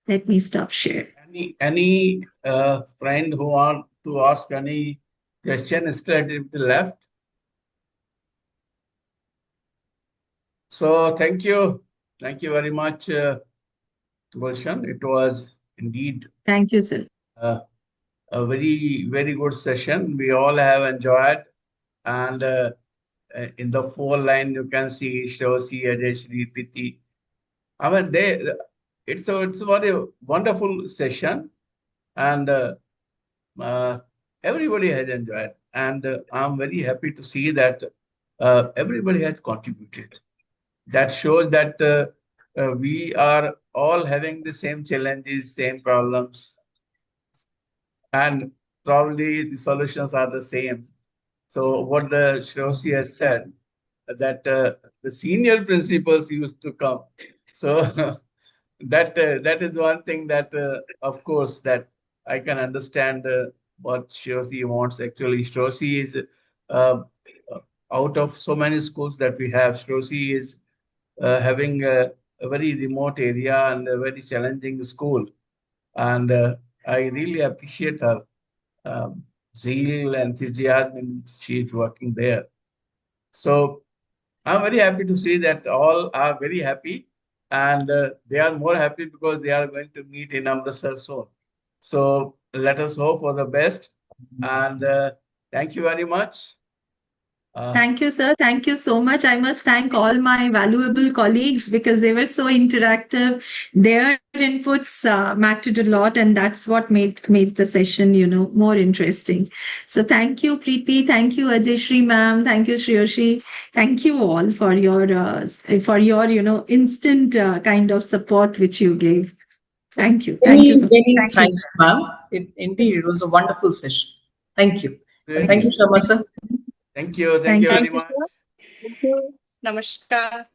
Let me stop share. Any friend who want to ask any question straight to the left? So thank you very much, Gulshan. It was indeed Thank you, sir. a very, very good session. We all have enjoyed, and in the four line you can see Shrosi, Ajay, Shri, Priti. I mean, it's a very wonderful session, and everybody has enjoyed, and I'm very happy to see that everybody has contributed. That shows that we are all having the same challenges, same problems, and probably the solutions are the same. So what the Shrosi has said, that the senior principals used to come. So that is one thing that, of course, that I can understand what Shrosi wants. Actually, Shrosi is uh, out of so many schools that we have. Shrosi is having a very remote area and a very challenging school, and I really appreciate her zeal and enthusiasm in which she is working there. So I'm very happy to see that all are very happy, and they are more happy because they are going to meet in Amritsar soon. So let us hope for the best, and thank you very much. Thank you, sir. Thank you so much. I must thank all my valuable colleagues because they were so interactive. Their inputs mattered a lot, and that's what made the session, more interesting. So thank you, Preeti. Thank you, Ajay ma'am. Thank you, Shreyoshi. Thank you all for your instant kind of support which you gave. Thank you. Thank you Many, so much. many Thank you, thanks, sir. ma'am. Indeed, it was a wonderful session. Thank you. And Thank thank you, Sharma sir. thank you Thank very you. Thank you, much. sir. Thank you. Namaskar.